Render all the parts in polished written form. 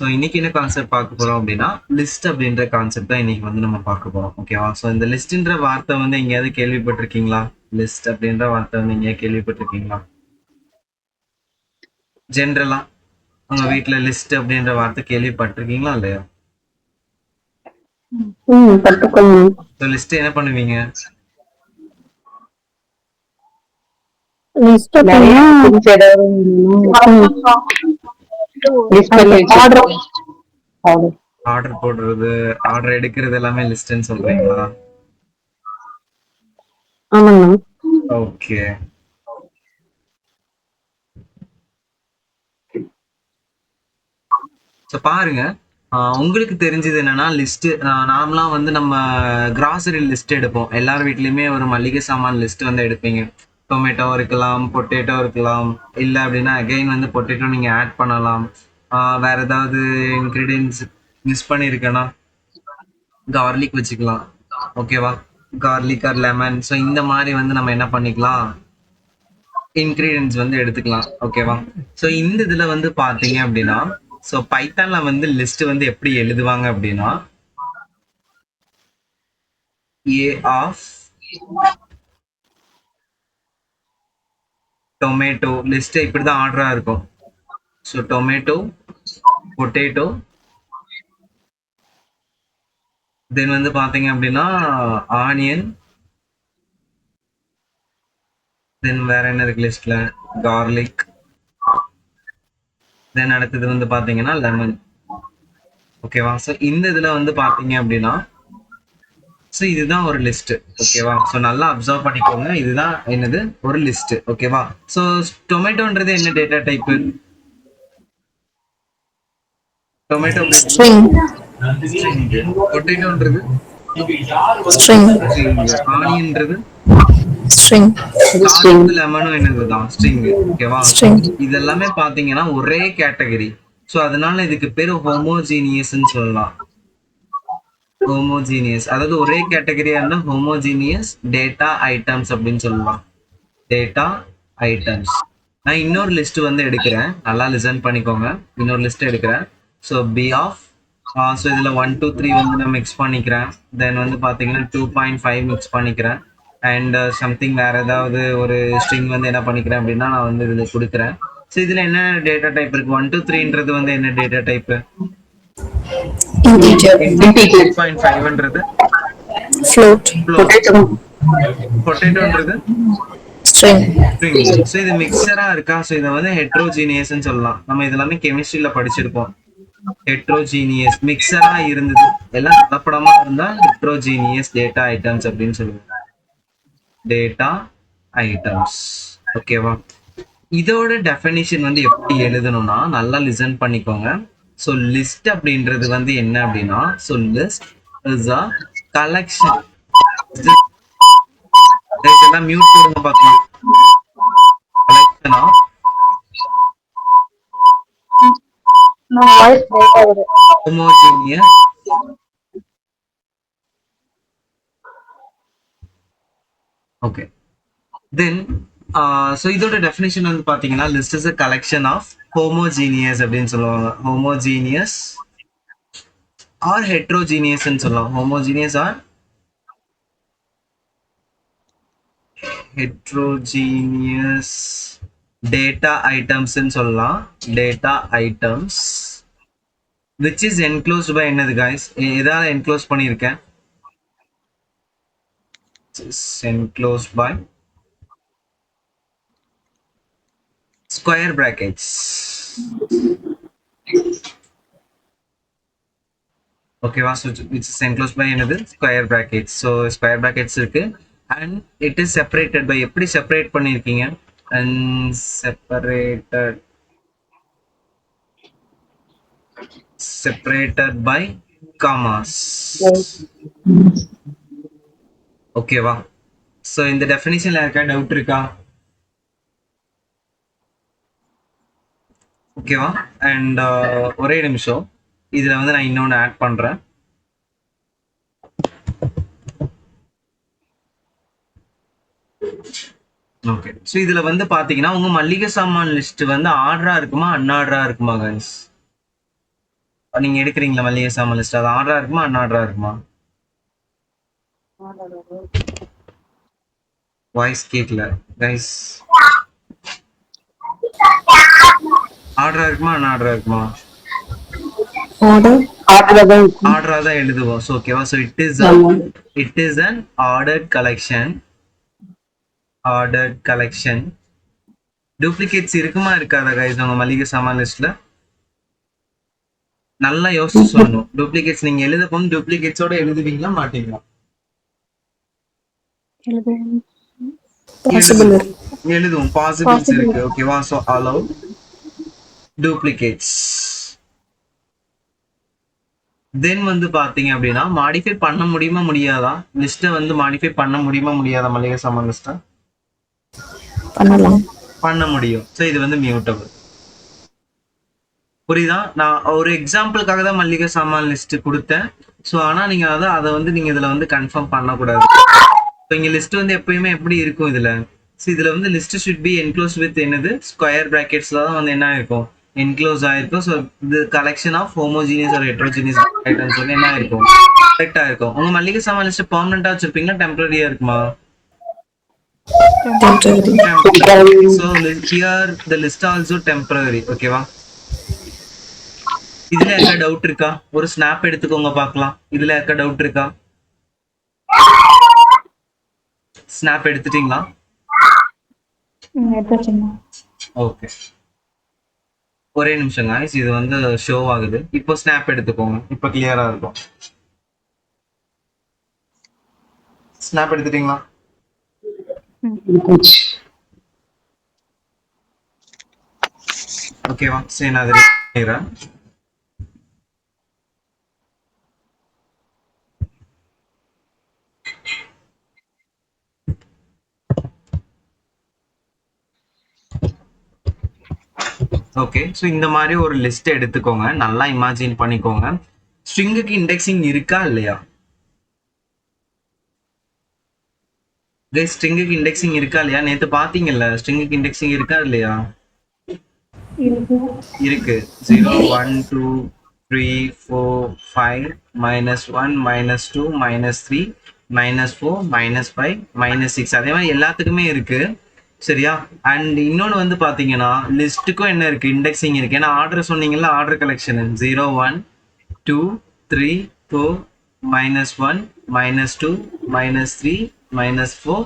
So இன்னைக்கு என்ன concept பார்க்க போறோம் அப்படின்னா லிஸ்ட் அப்படின்ற கான்செப்ட் தான் இன்னைக்கு வந்து நம்ம பார்க்க போறோம். ஓகேவா? ஸோ இந்த லிஸ்ட்ன்ற வார்த்தை வந்து எங்கேயாவது கேள்விப்பட்டிருக்கீங்களா? லிஸ்ட் அப்படின்ற வார்த்தை வந்து எங்கேயாவது கேள்விப்பட்டிருக்கீங்களா? ஜென்ரலா உங்க வீட்ல லிஸ்ட் அப்படின்ற வார்த்தை கேள்விப்பட்டிருக்கீங்களா இல்லையா? கத்துக்கணும். ஸோ லிஸ்ட் என்ன பண்ணுவீங்க? லிஸ்ட் அப்படின்னா ஆர்டர் ஆர்டர் போடுறது, ஆர்டர் எடுக்கிறது எல்லாமே லிஸ்ட்ன்னு சொல்றீங்களா? ஆமாங்க. ஓகே. ஸோ பாருங்க, உங்களுக்கு தெரிஞ்சது என்னன்னா லிஸ்ட் நார்மலா வந்து நம்ம கிராசரி லிஸ்ட் எடுப்போம். எல்லார் வீட்லயுமே ஒரு மளிகை சாமான் லிஸ்ட் வந்து எடுப்பீங்க. டொமேட்டோ இருக்கலாம், பொட்டேட்டோ இருக்கலாம், இல்ல அப்படின்னா அகைன் வந்து பொட்டேட்டோ நீங்க ஆட் பண்ணலாம். வேற ஏதாவது இன்கிரீடியன்ஸ் மிஸ் பண்ணியிருக்கேன்னா கார்லிக் வச்சுக்கலாம். ஓகேவா? Garlic R lemon. ஸோ இந்த மாதிரி வந்து நம்ம என்ன பண்ணிக்கலாம், இன்கிரீடியன்ஸ் வந்து எடுத்துக்கலாம். ஓகேவா? ஸோ இந்த இதுல வந்து பாத்தீங்க அப்படின்னா, ஸோ பைத்தான்ல வந்து லிஸ்ட் வந்து எப்படி எழுதுவாங்க அப்படின்னா, ஏ ஆஃப் டொமேட்டோ லிஸ்ட் இப்படிதான் ஆர்டரா இருக்கும். ஸோ டொமேட்டோ, பொட்டேட்டோ, தென் வந்து பாத்தீங்க அப்படின்னா ஆனியன், தென் வேற என்ன இருக்கு லிஸ்ட்ல, கார்லிக், தென் அடுத்தது வந்து பாத்தீங்கன்னா லெமன். ஓகேவா? ஸோ இந்த இதுல வந்து பாத்தீங்க அப்படின்னா, ஸோ இதுதான் ஒரு லிஸ்ட். ஓகேவா? ஸோ நல்லா அப்சர்வ் பண்ணிக்கோங்க, இதுதான் என்னது ஒரு லிஸ்ட். ஓகேவா? ஸோ டொமேட்டோன்றது என்ன data type? Tomato string string, பொட்டேட்டோன்றது ஸ்ட்ரிங் ஸ்ட்ரிங், ஆனியன்றது ஸ்ட்ரிங் கார்லிக், லெமனும் என்னதுதான் ஸ்ட்ரிங். ஓகேவா? ஸ்ட்ரிங் இது எல்லாமே பாத்தீங்கன்னா ஒரே கேட்டகரி. ஸோ அதனால இதுக்கு பேரு ஹோமோஜீனியஸ்ன்னு சொல்லலாம். ஹோமோஜீனியஸ் அதாவது ஒரே கேட்டகரியா இருந்தா ஹோமோஜீனியஸ் டேட்டா ஐட்டம்ஸ் அப்படின்னு சொல்லலாம். Data items. நான் இன்னொரு லிஸ்ட் வந்து எடுக்கிறேன், நல்லா லிசன் பண்ணிக்கோங்க. இன்னொரு லிஸ்ட் எடுக்கிறேன். ஸோ பி ஆஃப், ஸோ இதில் 1 2 3 வந்து நான் மிக்ஸ் பண்ணிக்கிறேன். தென் வந்து பார்த்தீங்கன்னா 2.5 மிக்ஸ் பண்ணிக்கிறேன். அண்ட் சம்திங் வேற ஏதாவது ஒரு ஸ்ட்ரிங் வந்து என்ன பண்ணிக்கிறேன் அப்படின்னா நான் வந்து இதில் கொடுக்குறேன். ஸோ இதில் என்ன டேட்டா டைப் இருக்கு? 1 2 3ன்றது வந்து என்ன டேட்டா டைப்? Integer integer. 2.5ன்றது ஃப்ளோட் ஃப்ளோட். பொட்டேட்டோன்றது ஸ்ட்ரிங் ஸ்ட்ரிங். ஸோ இது மிக்சரா இருக்கா? ஸோ இதை வந்து ஹெட்ரோஜீனியஸ்ன்னு சொல்லலாம். நம்ம இதெல்லாமே கெமிஸ்ட்ரியில படிச்சிருப்போம். ஹெட்ரோஜீனியஸ் மிக்சரா இருந்தது, எல்லாம் கலப்படமா இருந்தா ஹெட்ரோஜீனியஸ் டேட்டா ஐட்டம்ஸ் அப்படின்னு சொல்லுவோம். Data items. ஓகேவா? இதோட டெஃபினிஷன் வந்து எப்படி எழுதணும்னா நல்லா லிசன் பண்ணிக்கோங்க. ஸோ லிஸ்ட் அப்படின்றது வந்து என்ன அப்படின்னா, so list is a collection. எல்லாம் மியூட் போடுங்க பார்க்கலாம். கலெக்ஷன் ஆஃப் வாய்ஸ் பிரேக் ஆகுது. homogeneous. ஓகே. தென் ஸோ இதோட டெஃபினிஷன் வந்து பார்த்தீங்கன்னா list is a collection of homogeneous அப்படின்னு சொல்லுவாங்க. ஹோமோஜீனியஸ் ஆர் ஹெட்ரோஜீனியஸ்ன்னு சொல்லலாம். ஹோமோஜீனியஸ் ஆர் ஹெட்ரோஜீனியஸ் டேட்டா ஐட்டம்ஸ்ன்னு சொல்லலாம். Data items which is enclosed by என்னது guys? எதால என்க்ளோஸ் பண்ணியிருக்கேன்? Enclosed by square brackets. ஓகேவா? ஸோ இட்ஸ் என்க்ளோஸ்ட் பை என்னது? Square brackets. So square brackets இருக்கு. And it is separated by, எப்படி செப்பரேட் பண்ணியிருக்கீங்க? And separated by commas. ஓகேவா? So இந்த டெஃபினிஷன்ல இருக்க டவுட் இருக்கா? ஓகேவா? அண்ட் ஒரே நிமிஷம், இதுல வந்து நான் இன்னொன்று ஆட் பண்றேன். ஓகே. ஸோ இதுல வந்து பாத்தீங்கன்னா உங்க மளிகை சாமான் லிஸ்ட் வந்து ஆர்டரா இருக்குமா அன்ஆர்டரா இருக்குமா guys? நீங்க எடுக்கிறீங்களா மளிகை சாமான் லிஸ்ட்? அது ஆர்டரா இருக்குமா அன்ஆர்டரா இருக்குமா? வாய்ஸ் கேட்கல கைஸ். ஆர்டரா இருக்குமா அன்ஆர்டரா இருக்குமா? Order. ஆர்டரா தான் எழுதுவோம். ஸோ ஓகேவா? So it is an ordered collection. Ordered collection. Duplicates இருக்குமா இருக்காதா கைஸ் உங்க மளிகை சாமான் லிஸ்ட்ல? நல்லா யோசிச்சு சொல்லணும். டூப்ளிகேட்ஸ் நீங்க எழுத போகும் டூப்ளிகேட்ஸோட எழுதுவீங்களா மாட்டீங்களா? Possible. எழுதுவோம். பாசிபிள்ஸ் இருக்கு. ஓகேவா? So allow duplicates. தென் வந்து பாத்தீங்க அப்படின்னா மாடிஃபை பண்ண முடியுமா முடியாதா? லிஸ்ட்டை வந்து மாடிஃபை பண்ண முடியுமா முடியாதா? மளிகை சாமான் லிஸ்ட்டை பண்ணலாம். பண்ண முடியும். ஸோ இது வந்து மியூட்டபிள். புரியுதா? நான் ஒரு எக்ஸாம்பிளுக்காக தான் மளிகை சாமான் லிஸ்ட் கொடுத்தேன். ஸோ ஆனா நீங்க அதை வந்து நீங்க இதுல வந்து கன்ஃபார்ம் பண்ணக்கூடாது. ஸோ இங்க லிஸ்ட் வந்து எப்பயுமே எப்படி இருக்கும் இதுல? ஸோ இதுல வந்து list should be enclose with என்னது ஸ்கொயர் பிராக்கெட்ஸ்ல தான் வந்து என்ன இருக்கும் என்க்ளோஸ் ஆயிருக்கும். ஸோ இது கலெக்ஷன் ஆஃப் ஹோமோஜீனியஸ் ஒரு ஹெட்ரோஜீனியஸ் ஐட்டம்ஸ் வந்து என்ன இருக்கும் கரெக்டா இருக்கும். உங்க மளிகை சாமான் லிஸ்ட் பெர்மனண்டா வச்சிருப்பீங்களா டெம்பரரியா இருக்குமா? Temporary. So here the list also temporary. ஓகேவா? இதுல இருக்க டவுட் இருக்கா? ஒரு ஸ்னாப் எடுத்துக்கோங்க பார்க்கலாம். இதுல இருக்க டவுட் இருக்கா? ஸ்னாப் எடுத்துட்டீங்களா? ஓகே, ஒரே நிமிஷம் guys. இது வந்து ஷோ ஆகுது. இப்போ ஸ்னாப் எடுத்துக்கோங்க. இப்போ கிளியரா இருக்கும். ஸ்னாப் எடுத்துட்டீங்களா? ஓகேவா? சரி, நான் அதை பண்ணிடுறேன். ஓகே, ஸோ இந்த மாதிரி ஒரு லிஸ்ட் எடுத்துக்கோங்க. நல்லா இமேஜின் பண்ணிக்கோங்க. ஸ்ட்ரிங்குக்கு இண்டெக்ஸிங் இருக்கா இல்லையா? ஸ்ட்ரிங்குக்கு இண்டெக்ஸிங் இருக்கா இல்லையா? நேத்து பாத்தீங்கல்ல, ஸ்ட்ரிங்குக்கு இண்டெக்ஸிங் இருக்கா இல்லையா? இருக்கு. 0 1 2 3 4 5 -1 -2 -3 -4 -5 -6 அதே மாதிரி எல்லாத்துக்குமே இருக்கு. சரியா? அண்ட் இன்னொன்னு வந்து பாத்தீங்கன்னா லிஸ்ட்டுக்கும் என்ன இருக்கு இண்டெக்ஸிங் இருக்கு. ஏன்னா ஆர்டர் சொன்னீங்கல்ல, ஆர்டர் கலெக்ஷன் 0 1 2 3 4 -1 -2 -3 -4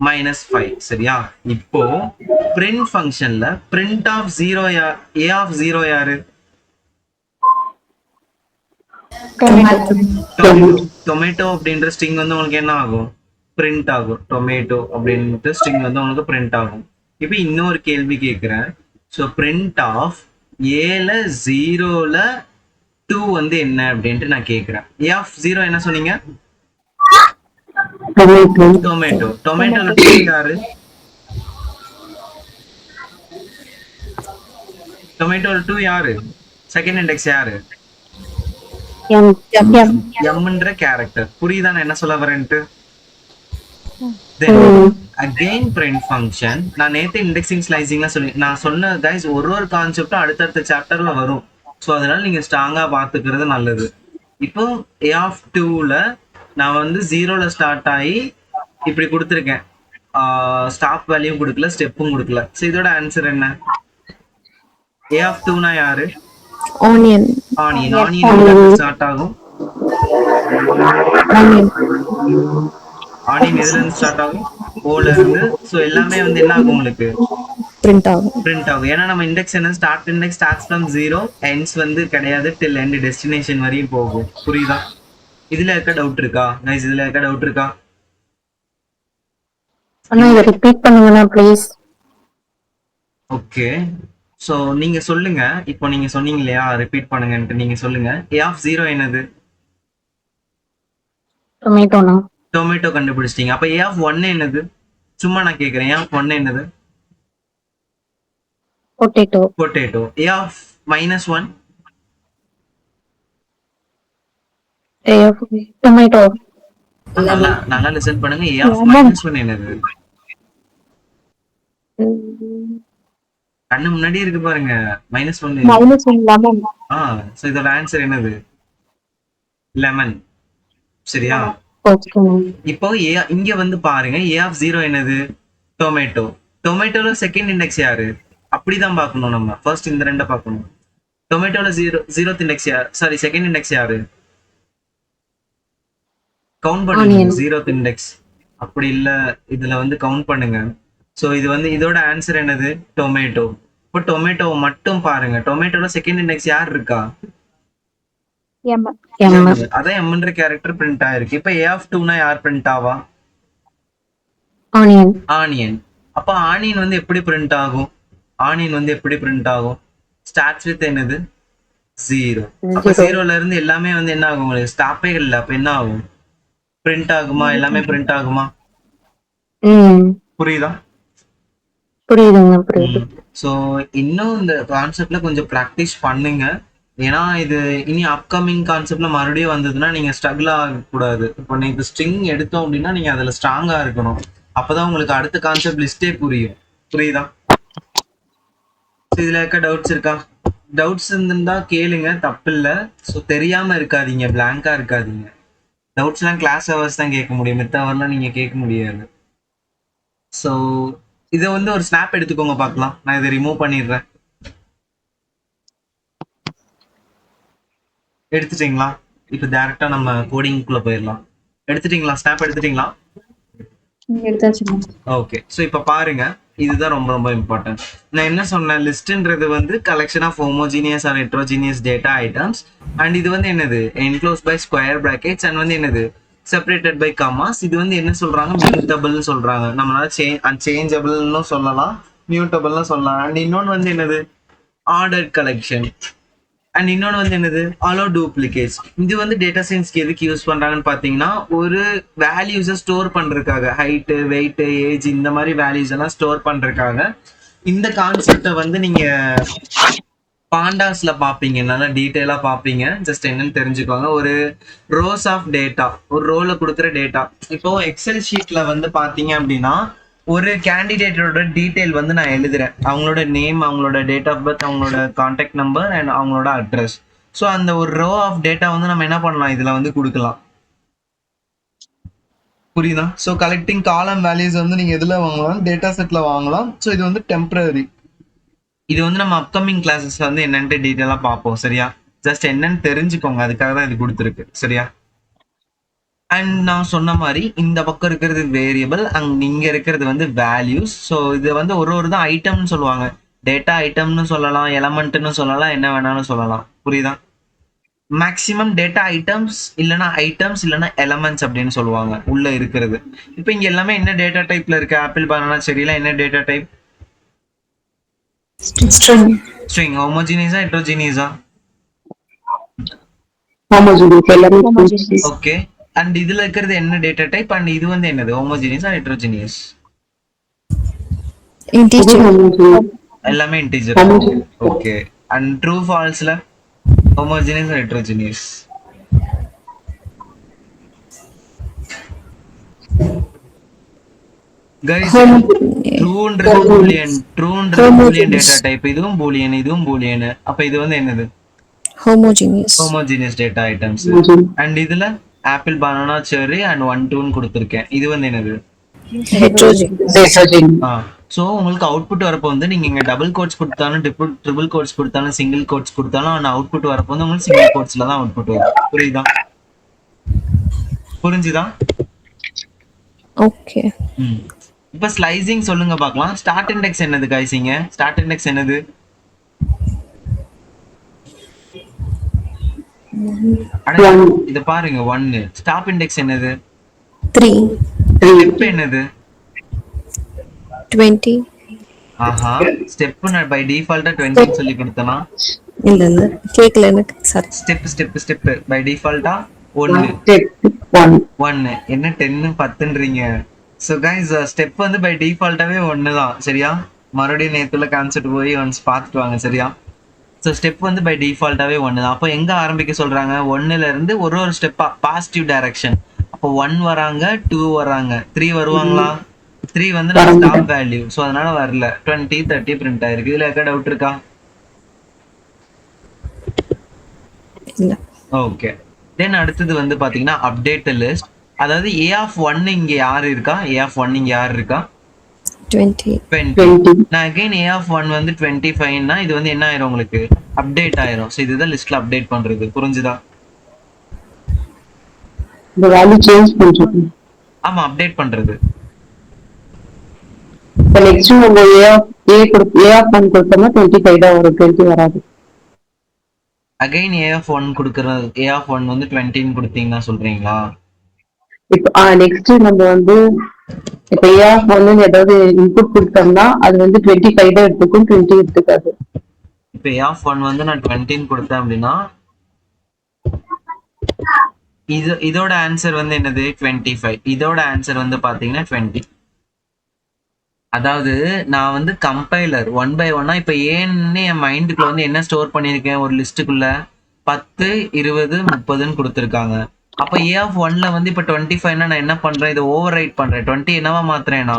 -5. சரியா? இப்போ பிரிண்ட் ஃபங்க்ஷன்ல பிரிண்ட் ஆஃப் 0 ஏ ஆஃப் 0 யாரு? டொமேட்டோ அப்படின்ற ஸ்ட்ரிங் வந்து உங்களுக்கு என்ன ஆகும் பிரிண்ட் ஆகும். டொமேட்டோ அப்படின்ற ஸ்ட்ரிங் வந்து உங்களுக்கு பிரிண்ட் ஆகும். இப்போ இன்னொரு கேள்வி கேட்கிறேன். ஸோ பிரிண்ட் ஆஃப் ஏல 0ல 2 வந்து என்ன அப்படின்ட்டு நான் கேட்கிறேன். ஏ ஆஃப் 0 என்ன சொன்னீங்க? டொமேட்டோ. டொமேட்டோல 2 யாரு? டொமேட்டோல 2 யாரு? செகண்ட் இண்டெக்ஸ் யாரு? எம்ன்ற கேரக்டர். புரியுதா நான் என்ன சொல்ல வரேன்ட்டு? Again print function. நான் நேத்து இண்டெக்ஸிங் ஸ்லைசிங்லாம் சொல்லி நான் சொன்ன கைஸ் ஒரு கான்செப்டும் அடுத்தடுத்த சாப்டர்ல வரும். ஸோ அதனால நீங்க ஸ்ட்ராங்கா பாத்துக்கிறது நல்லது. இப்போ ஏ ஆஃப் 2ல நான் வந்து 0ல ஸ்டார்ட் ஆகி இப்படி கொடுத்துருக்கேன். ஸ்டாப் வேல்யூம் கொடுக்கல, ஸ்டெப்பும் கொடுக்கல. ஸோ இதோட ஆன்சர் என்ன? ஏ ஆஃப் 2னா யாரு? Onion. ஆனியன். ஆனியன் ஸ்டார்ட் ஆகும். ஆனியன் எதுல இருந்து ஸ்டார்ட் ஆகும்? ஓல இருந்து. ஸோ எல்லாமே வந்து என்ன ஆகும் உங்களுக்கு Print out. பிரிண்ட் ஆகும். ஏன்னா நம்ம இண்டெக்ஸ் என்ன start index starts from 0 ends வந்து கிடையாது, டில் எண்ட் டெஸ்டினேஷன் வரையும் போகும். புரியுதா? இதுல இருக்க டவுட் இருக்கா கைஸ்? இதுல இருக்க டவுட் இருக்கா? அண்ணா இத ரிப்பீட் பண்ணுங்கண்ணா ப்ளீஸ். ஓகே, ஸோ நீங்க சொல்லுங்க. இப்போ நீங்க சொன்னீங்க இல்லையா ரிப்பீட் பண்ணுங்கன்ட்டு, நீங்க சொல்லுங்க. ஏ ஆஃப் 0 என்னது? டொமேட்டோண்ணா. டொமேட்டோ கண்டுபிடிச்சிட்டீங்க. அப்ப ஏ ஆஃப் 1 என்னது? சும்மா நான் கேட்கிறேன். ஏ ஆஃப் 1 என்னது? Potato. Potato. A of -1? Tomato. நல்லா நல்லா லிசன் பண்ணுங்க. ஏ ஆஃப் -1 என்னது? கண்ணு முன்னாடி இருக்கு பாருங்க. -1. -1 லெமன். ஸோ இதோட ஆன்சர் என்னது? லெமன். சரியா? Okay ma'am. இப்போ இங்க வந்து பாருங்க, ஏ ஆஃப் 0 என்னது? டொமேட்டோ. டொமேட்டோல செகண்ட் இண்டெக்ஸ் யாரு? அப்படிதான் பார்க்கணும் நம்ம. ஃபர்ஸ்ட் இந்த ரெண்டை பார்க்கணும். டொமேட்டோல ஜீரோத் இண்டெக்ஸ் யார்? சாரி, செகண்ட் இண்டெக்ஸ் யாரு? கவுண்ட் பண்ணுங்க. Onion. Zeroth index. அப்படி இல்ல, இதுல வந்து கவுண்ட் பண்ணுங்க. ஸோ இது வந்து இதோட ஆன்சர் என்னது? டொமேட்டோ. இப்போ டொமேட்டோ மட்டும் பாருங்க. டொமேட்டோல செகண்ட் இண்டெக்ஸ் யார் இருக்கா? எம். அதான் எம்ன்ற கேரக்டர் பிரிண்ட் ஆயிருக்கு. இப்போ ஏ ஆஃப் 2னா யார் பிரிண்ட் ஆவா? ஆனியன். ஆனியன். அப்ப ஆனியன் வந்து எப்படி பிரிண்ட் ஆகும்? ஆனியன் வந்து எப்படி பிரிண்ட் ஆகும்? ஸ்டார்ட்ஸ் வித் என்னது? 0. அப்ப 0ல இருந்து எல்லாமே வந்து என்ன ஆகும்? உங்களுக்கு ஸ்டாப்பே இல்லை. அப்ப என்ன ஆகும்? பிரிண்ட் ஆகுமா? எல்லாமே பிரிண்ட் ஆகுமா? புரியுதா? புரியுதுங்க, புரியுது. ஸோ இன்னும் இந்த கான்செப்ட்ல கொஞ்சம் ப்ராக்டிஸ் பண்ணுங்க. ஏன்னா இது இனி அப்கமிங் கான்செப்ட்ல மறுபடியும் வந்ததுன்னா நீங்க ஸ்ட்ரகிள் ஆகக்கூடாது. இப்போ நீங்க ஸ்ட்ரிங் எடுத்தோம் அப்படின்னா நீங்க அதுல ஸ்ட்ராங்கா இருக்கணும். அப்பதான் உங்களுக்கு அடுத்த கான்செப்ட் லிஸ்டே புரியும். புரியுதா? இதுல இருக்க டவுட்ஸ் இருக்கா? டவுட்ஸ் இருந்தா கேளுங்க, தப்பு இல்லை. ஸோ தெரியாம இருக்காதீங்க, பிளாங்கா இருக்காதீங்க. டவுட்ஸ்லாம் கிளாஸ் ஹவர்ஸ் தான் கேட்க முடியும், மித்த ஹவர்லாம் நீங்க கேட்க முடியாது. ஸோ இதை வந்து ஒரு ஸ்னாப் எடுத்துக்கோங்க பார்க்கலாம். நான் இதை ரிமூவ் பண்ணிடுறேன். எடுத்துட்டீங்களா? இப்போ டேரக்டா நம்ம கோடிங்குள்ள போயிடலாம். எடுத்துட்டீங்களா? ஸ்னாப் எடுத்துட்டீங்களா? ஓகே. ஸோ இப்போ பாருங்க, இதுதான் ரொம்ப ரொம்ப இம்பார்ட்டன்ட். நான் என்ன சொன்னேன்? லிஸ்ட்ன்றது வந்து collection of homogeneous or heterogeneous data items. And இது வந்து என்னது? Enclose by square brackets and வந்து என்னது? Separated by commas. இது வந்து என்ன சொல்றாங்க? மியூட்டபிள்னு சொல்றாங்க. நம்மளால சேஞ்சபிள்னு சொல்லலாம், மியூட்டபிள்னு சொல்லலாம். அண்ட் இன்னொன்று வந்து என்னது? Ordered collection. அண்ட் இன்னொன்று வந்து என்னது? Allow duplicates. இது வந்து டேட்டா சயின்ஸ்க்கு எதுக்கு யூஸ் பண்றாங்கன்னு பார்த்தீங்கன்னா, ஒரு வேல்யூஸை ஸ்டோர் பண்றதுக்காக, ஹைட்டு, வெயிட்டு, ஏஜ், இந்த மாதிரி வேல்யூஸ் எல்லாம் ஸ்டோர் பண்றதுக்காக. இந்த கான்செப்டை வந்து நீங்க பாண்டாஸ்ல பார்ப்பீங்க, நல்லா டீட்டெயிலா பார்ப்பீங்க. ஜஸ்ட் என்னன்னு தெரிஞ்சுக்கோங்க. ஒரு ரோஸ் ஆஃப் டேட்டா, ஒரு ரோல கொடுக்குற டேட்டா. இப்போ எக்ஸல் ஷீட்ல வந்து பார்த்தீங்க அப்படின்னா, ஒரு கேண்டிடேட்டோட டீட்டெயில் வந்து நான் எழுதுறேன். அவங்களோட நேம், அவங்களோட டேட் ஆஃப் பர்த், அவங்களோட கான்டாக்ட் நம்பர் அண்ட் அவங்களோட அட்ரஸ். ஸோ அந்த ஒரு ரோ ஆஃப் டேட்டா வந்து நம்ம என்ன பண்ணலாம்? இதில் வந்து கொடுக்கலாம். புரியுதா? ஸோ கலெக்டிங் காலம் வேல்யூஸ் வந்து நீங்கள் எதில் வாங்கலாம்? டேட்டா செட்டில் வாங்கலாம். ஸோ இது வந்து டெம்பரரி. இது வந்து நம்ம அப்கமிங் கிளாஸஸ்ல வந்து என்னன்ட்டு டீட்டெயிலாக பார்ப்போம். சரியா? ஜஸ்ட் என்னன்னு தெரிஞ்சுக்கோங்க, அதுக்காக தான் இது கொடுத்துருக்கு. சரியா? அண்ட் நான் சொன்ன மாதிரி இந்த பக்கம் இருக்கிறது வேரியபிள், இங்க இருக்கிறது வந்து வேல்யூஸ். ஸோ இது வந்து ஒரு தான் ஐட்டம்னு சொல்லுவாங்க. டேட்டா ஐட்டம்னு சொல்லலாம், எலமெண்ட்னு சொல்லலாம், என்ன வேணாலும் சொல்லலாம். புரியுதா? மேக்ஸிமம் டேட்டா ஐட்டம்ஸ் இல்லைன்னா எலமெண்ட்ஸ் அப்படின்னு சொல்லுவாங்க உள்ள இருக்கிறது. இப்போ இங்க எல்லாமே என்ன டேட்டா டைப்ல இருக்கு? ஆப்பிள், பனானா, செரியில என்ன டேட்டா டைப்? ஸ்ட்ரிங். ஹோமோஜீனியஸா ஹெட்ரோஜீனியஸா? ஓகே. அண்ட் இதுல இருக்கிறது என்ன டேட்டா டைப்? அண்ட் இது வந்து என்னது? Homogeneous or heterogeneous? எல்லாமே இன்டிஜர். ஓகே. அண்ட் ட்ரூ ஃபால்ஸ்ல ஹோமோஜீனியஸ் ஆர் ஹெட்ரோஜீனியஸ்? கைஸ், ட்ரூன்றது பூலியன். ட்ரூன்றது பூலியன் டேட்டா டைப். இதுவும் பூலியன், இதுவும் பூலியன். அப்ப இது வந்து என்னது? Homogeneous data items. அண்ட் இதுல ஆப்பிள், பனானா, செர்ரி அண்ட் 1 2 கொடுத்துருக்கேன். இது வந்து என்னது? ஸோ உங்களுக்கு அவுட்புட் வரப்போ வந்து நீங்க இங்க டபுள் கோட்ஸ் கொடுத்தாலும், ட்ரிபிள் கோட்ஸ் கொடுத்தாலும், சிங்கிள் கோட்ஸ் கொடுத்தாலும், அந்த அவுட்புட் வரப்போ வந்து உங்களுக்கு சிங்கிள் கோட்ஸ்ல தான் அவுட்புட் வரும். புரியுதா? புரிஞ்சுதா? ஓகே. இப்போ ஸ்லைசிங் சொல்லுங்க பார்க்கலாம். ஸ்டார்ட் இண்டெக்ஸ் என்னது கைசிங்க? ஸ்டார்ட் இண்டெக்ஸ் என்னது? இத பாருங்க, 1. ஸ்டாப் இண்டெக்ஸ் என்னது? 3. ஸ்டெப் என்னது? 20. ஆஹா, ஸ்டெப் நான் பை டிஃபால்ட்டா 20 சொல்லி கொடுத்தனா? இல்ல கேக்கல எனக்கு. சாரி. ஸ்டெப் பை டிஃபால்ட்டா 1. என்ன 10 10ன்றீங்க? சோ गाइस, ஸ்டெப் வந்து பை டிஃபால்ட்டாவே 1 தான். சரியா? மறுபடியும் நேத்துல கான்செப்ட் போய் ஒன்ஸ் பார்த்துட்டு வாங்க. சரியா? ஸோ ஸ்டெப் வந்து பை டிஃபால்ட்டாகவே 1 தான். அப்போ எங்கே ஆரம்பிக்க சொல்கிறாங்க? 1ல இருந்து ஒரு ஸ்டெப்பாக பாசிட்டிவ் டைரக்ஷன். அப்போ 1 வராங்க, 2 வராங்க, 3 வருவாங்களா? 3 வந்து நம்ம ஸ்டாப் வேல்யூ. ஸோ அதனால வரல. 20 30 பிரிண்ட் ஆயிருக்கு. இதில் எங்கே டவுட் இருக்கா? இல்ல. ஓகே. தென் அடுத்தது வந்து பாத்தீங்கன்னா அப்டேட் லிஸ்ட். அதாவது ஏ ஆஃப் ஒன் இங்க யார் இருக்கா? ஏ ஆஃப் ஒன் இங்க யார் இருக்கா? 20. 20. 20. நான் அகைன் ஏ ஆஃப் ஒன் வந்து 25னா இது வந்து என்ன ஆயிரும் உங்களுக்கு? அப்டேட் ஆயிரும். ஸோ இதுதான் லிஸ்ட்ல அப்டேட் பண்றது. புரிஞ்சுதா? இந்த வேல்யூ சேஞ்ச் பண்றது. ஆமா, அப்டேட் பண்றது. இப்போ நெக்ஸ்ட் நம்ம ஏ ஆஃப் ஒன் கொடுத்தோம்னா 25 தான் வரும், 20 வராது. அகைன் ஏ ஆஃப் ஒன் கொடுக்கறது, ஏ ஆஃப் ஒன் வந்து 20ன்னு கொடுத்தீங்கன்னா சொல்றீங்களா? இப்போ நெக்ஸ்ட் நம்ம வந்து இப்போ ஏ ஆஃப் ஒன்னு ஏதாவது இன்புட் கொடுத்தோம்னா அது வந்து 25 தான் எடுத்துக்கும், 20 எடுத்துக்காது. இப்போ ஏ ஆஃப் ஒன் வந்து நான் 20ன்னு கொடுத்தேன் அப்படின்னா இதோட ஆன்சர் வந்து என்னது? 25. இதோட ஆன்சர் வந்து பாத்தீங்கன்னா 20. அதாவது நான் வந்து கம்பைலர் ஒன் பை ஒன்னா இப்ப ஏன்னு என் மைண்டுக்குள்ள வந்து என்ன ஸ்டோர் பண்ணியிருக்கேன், ஒரு லிஸ்ட்டுக்குள்ள 10, 20, 30ன்னு கொடுத்துருக்காங்க. அப்ப ஏ ஆஃப் ஒன்ல வந்து இப்ப 25னா நான் என்ன பண்றேன்? இதை ஓவர் ரைட் பண்றேன். 20 என்னவா மாத்துறேன்னா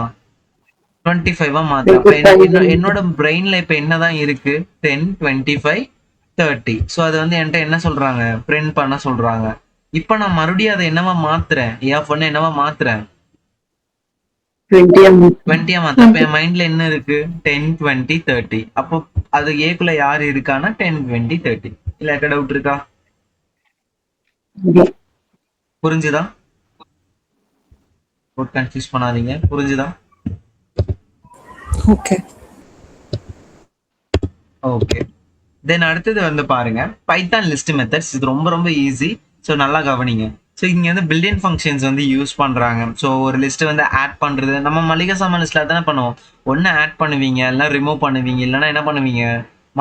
25 மாத்துறேன். அப்ப என்னோட பிரெயின்ல இப்ப என்னதான் இருக்கு? 10, 25, 30. ஸோ அது வந்து என்கிட்ட என்ன சொல்றாங்க? பிரிண்ட் பண்ண சொல்றாங்க. இப்ப நான் மறுபடியும் அதை என்னவா மாத்துறேன்? ஏ ஆஃப் ஒன்னு என்னவா மாத்துறேன்? 20 மாத்துறேன். அப்ப என் மைண்ட்ல என்ன இருக்கு? 10, 20, 30. அப்போ அது ஏக்குள்ள யார் இருக்கான்னா 10, 20, 30. இல்ல யாருக்கா டவுட் இருக்கா? புரிஞ்சுதா? கன்ஃபியூஸ் பண்ணாதீங்க. புரிஞ்சுதா? ஓகே. ஓகே. தென் அடுத்தது வந்து பாருங்க பைத்தான் லிஸ்ட் மெத்தட்ஸ். இது ரொம்ப ரொம்ப ஈஸி. ஸோ நல்லா கவனிங்க. ஸோ இங்க வந்து பில்டின் ஃபங்க்ஷன்ஸ் வந்து யூஸ் பண்றாங்க. ஸோ ஒரு லிஸ்ட் வந்து ஆட் பண்றது நம்ம மளிகை சாமான் லிஸ்ட்ல தானே பண்ணுவோம். ஒன்னு ஆட் பண்ணுவீங்க, இல்லைன்னா ரிமூவ் பண்ணுவீங்க, இல்லைன்னா என்ன பண்ணுவீங்க?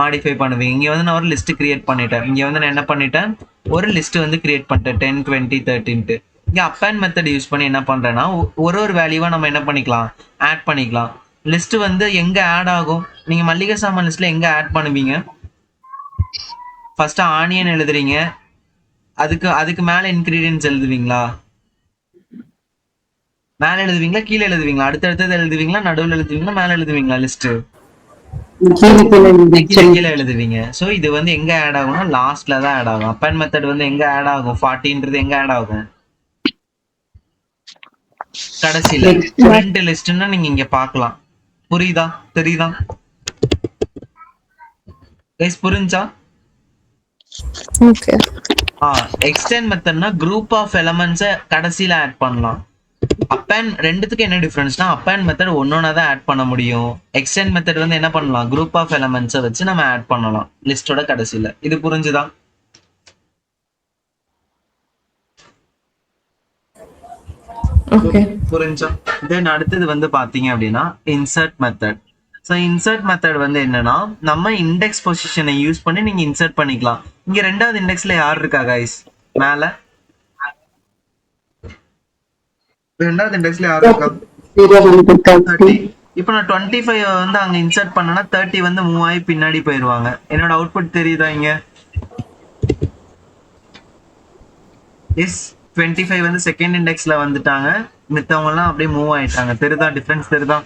மாடிஃபை பண்ணுவீங்க. இங்க வந்து நான் ஒரு லிஸ்ட் கிரியேட் பண்ணிட்டேன். இங்க வந்து நான் என்ன பண்ணிட்டேன்? ஒரு லிஸ்ட் வந்து கிரியேட் பண்ணிட்டேன் 10, 20, 30ன்ட்டு. இங்க அப்பேண்ட் மெத்தட் யூஸ் பண்ணி என்ன பண்றேன்னா ஒரு ஒரு வேல்யூவா நம்ம என்ன பண்ணிக்கலாம்? ஆட் பண்ணிக்கலாம். லிஸ்ட் வந்து எங்க ஆட் ஆகும்? நீங்க மளிகை சாமான் லிஸ்ட்ல எங்க ஆட் பண்ணுவீங்க? ஃபர்ஸ்ட் ஆனியன் எழுதுறீங்க. அதுக்கு அதுக்கு மேல இன்கிரீடியன்ஸ் எழுதுவீங்களா? மேல எழுதுவீங்களா கீழே எழுதுவீங்களா? அடுத்தடுத்தது எழுதுவீங்களா, நடுவில் எழுதுவீங்களா, மேல எழுதுவீங்களா? லிஸ்ட் கீழே எழுதுவீங்க. சோ இது வந்து எங்க ஆட் ஆகும்னா லாஸ்ட்ல தான் ஆட் ஆகும். அப்பன் மெத்தட் வந்து எங்க ஆட் ஆகும்? 40ன்றது எங்க ஆட் ஆகும்? கடைசியில. ரெண்டு லிஸ்ட்னா நீங்க இங்க பார்க்கலாம். புரியுதா? தெரியுதா கைஸ்? புரிஞ்சா? ஓகே. எக்ஸ்டெண்ட் மெத்தட்னா குரூப் ஆஃப் எலமெண்ட்ஸை கடைசியில ஆட் பண்ணலாம். அப்பன் ரெண்டுத்துக்கு என்ன டிஃபரன்ஸ்னா அப்பன் மெத்தட் ஒன்னொன்னா தான் ஆட் பண்ண முடியும். எக்ஸ்டெண்ட் மெத்தட் வந்து என்ன பண்ணலாம்? குரூப் ஆஃப் எலமெண்ட்ஸை வச்சு நம்ம ஆட் பண்ணலாம் லிஸ்டோட கடைசியில. இது புரிஞ்சுதா? ஓகே. புரிஞ்சா? தென் அடுத்தது வந்து பாத்தீங்க அப்படின்னா insert method. So insert method வந்து என்னன்னா நம்ம இண்டெக்ஸ் பொசிஷனை யூஸ் பண்ணி நீங்க இன்சர்ட் பண்ணிக்கலாம். இங்க ரெண்டாவது இண்டெக்ஸ்ல யார் இருக்கா கைஸ்? மேல ரெண்டாவது இண்டெக்ஸ்ல யார் இருக்கா? 30. இப்போ நான் 25 வந்து அங்க இன்சர்ட் பண்ணனா 30 வந்து மூவ் ஆகி பின்னாடி போயிருவாங்க. என்னோட அவுட்புட் தெரியுதா இங்க? எஸ், 25 வந்து செகண்ட் இண்டெக்ஸ்ல வந்துட்டாங்க. மித்தவங்க எல்லாம் அப்படியே மூவ் ஆயிட்டாங்க. தெரியுதா டிஃபரன்ஸ்? தெரியுதா?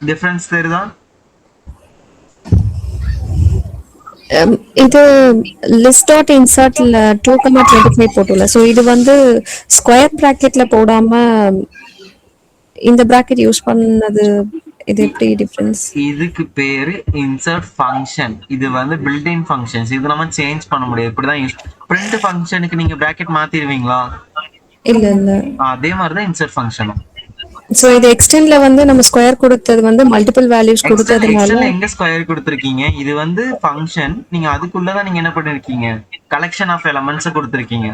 டிஃபரன்ஸ் தெரியுதா? இது லிஸ்ட் டாட் இன்சர்ட்ல 2,25 போட்டுல. ஸோ இது வந்து ஸ்கொயர் பிராக்கெட்ல போடாம இந்த பிராக்கெட் யூஸ் பண்ணது, இது எப்படி டிஃபரன்ஸ்? இதுக்கு பேரு இன்சர்ட் ஃபங்க்ஷன். இது வந்து பில்ட்-இன் ஃபங்க்ஷன்ஸ். இது நம்ம சேஞ்ச் பண்ண முடியாது. இப்படிதான் யூஸ். பிரிண்ட் ஃபங்க்ஷனுக்கு நீங்க பிராக்கெட் மாத்திடுவீங்களா? இல்ல இல்ல. அதே மாதிரி தான் இன்சர்ட் ஃபங்க்ஷனும். ஸோ இது எக்ஸ்டென்ட்ல வந்து நம்ம ஸ்கொயர் கொடுத்தது வந்து மல்டிபிள் வேல்யூஸ் கொடுத்ததுனால எக்ஸ்டென்ட்ல எங்க ஸ்கொயர் கொடுத்திருக்கீங்க? இது வந்து ஃபங்க்ஷன். நீங்க அதுக்குள்ளதான் நீங்க என்ன பண்ணிருக்கீங்க? கலெக்ஷன் ஆஃப் எலமெண்ட்ஸ் கொடுத்திருக்கீங்க.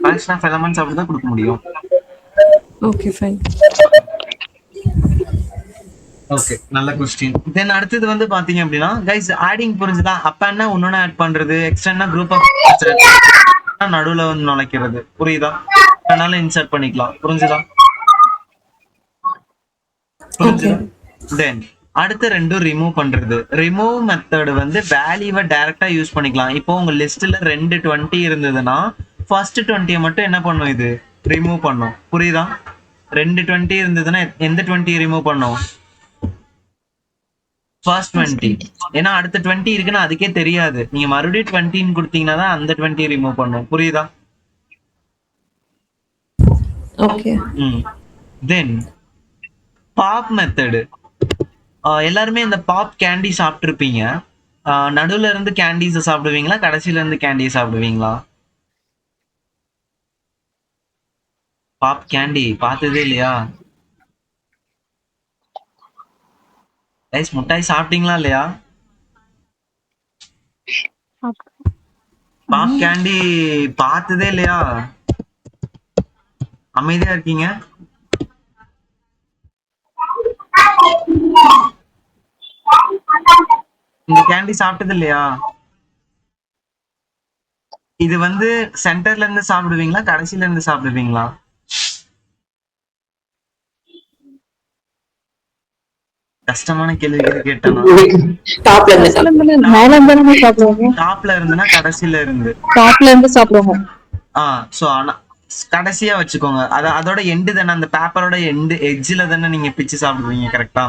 கலெக்ஷன் ஆஃப் எலமெண்ட்ஸ் அப்படிதான் கொடுக்க முடியும். Okay fine. ஓகே, நல்ல क्वेश्चन. தென் அடுத்தது வந்து பாத்தீங்க அப்படின்னா கைஸ் ஆடிங் புரிஞ்சுதா? அப்பன்னா ஒன்னொன்னு ஆட் பண்றது, எக்ஸ்டென்ட்னா குரூப் ஆஃப் நடுவுல வந்து நுழைக்கிறது. புரியுதா? அதனால இன்சர்ட் பண்ணிக்கலாம். புரிஞ்சுதா? புரிஞ்சுதா? தென் அடுத்த ரெண்டும் ரிமூவ் பண்றது. ரிமூவ் மெத்தட் வந்து வேல்யூவை டைரக்டா யூஸ் பண்ணிக்கலாம். இப்போ உங்க லிஸ்ட்ல 20 இருந்ததுன்னா ஃபர்ஸ்ட் 20 மட்டும் என்ன பண்ணும்? இது ரிமூவ் பண்ணும். புரியுதா? 20 இருந்ததுன்னா எந்த 20 ரிமூவ் பண்ணும்? ஃபர்ஸ்ட் 20. ஏன்னா அடுத்த 20 இருக்குன்னா அதுக்கே தெரியாது. நீங்க மறுபடியும் 20 கொடுத்தீங்கன்னா தான் அந்த 20 ரிமூவ் பண்ணும். புரியுதா? ஓகே. தென் பாப் மெத்தடு. எல்லாருமே இந்த பாப் கேண்டி சாப்பிட்டுருப்பீங்க. நடுவுல இருந்து கேண்டீஸை சாப்பிடுவீங்களா, கடைசியில இருந்து கேண்டியை சாப்பிடுவீங்களா? பாப் கேண்டி பார்த்ததே இல்லையா? கைஸ் முட்டாய் சாப்பிட்டீங்களா இல்லையா? பாப் கேண்டி பார்த்ததே இல்லையா? அமைதியா இருக்கீங்க. இந்த கேண்டி சாப்பிட்டது இல்லையா? இது வந்து சென்டர்ல இருந்து சாப்பிடுவீங்களா, கடைசியில இருந்து சாப்பிடுவீங்களா? கஷ்டமான கேள்வி கேட்டேனா? டாப்ல இருந்து மேல இருந்து சாப்பிடுவாங்க. டாப்ல இருந்துன்னா கடைசியில இருந்து. டாப்ல இருந்து சாப்பிடுவாங்க. சோ ஆனா கடைசியா வச்சுக்கோங்க. அதோட எண்டு தானே, அந்த பேப்பரோட எண்டு எட்ஜ்ல தானே நீங்க பிச்சு சாப்பிடுவீங்க. கரெக்டா?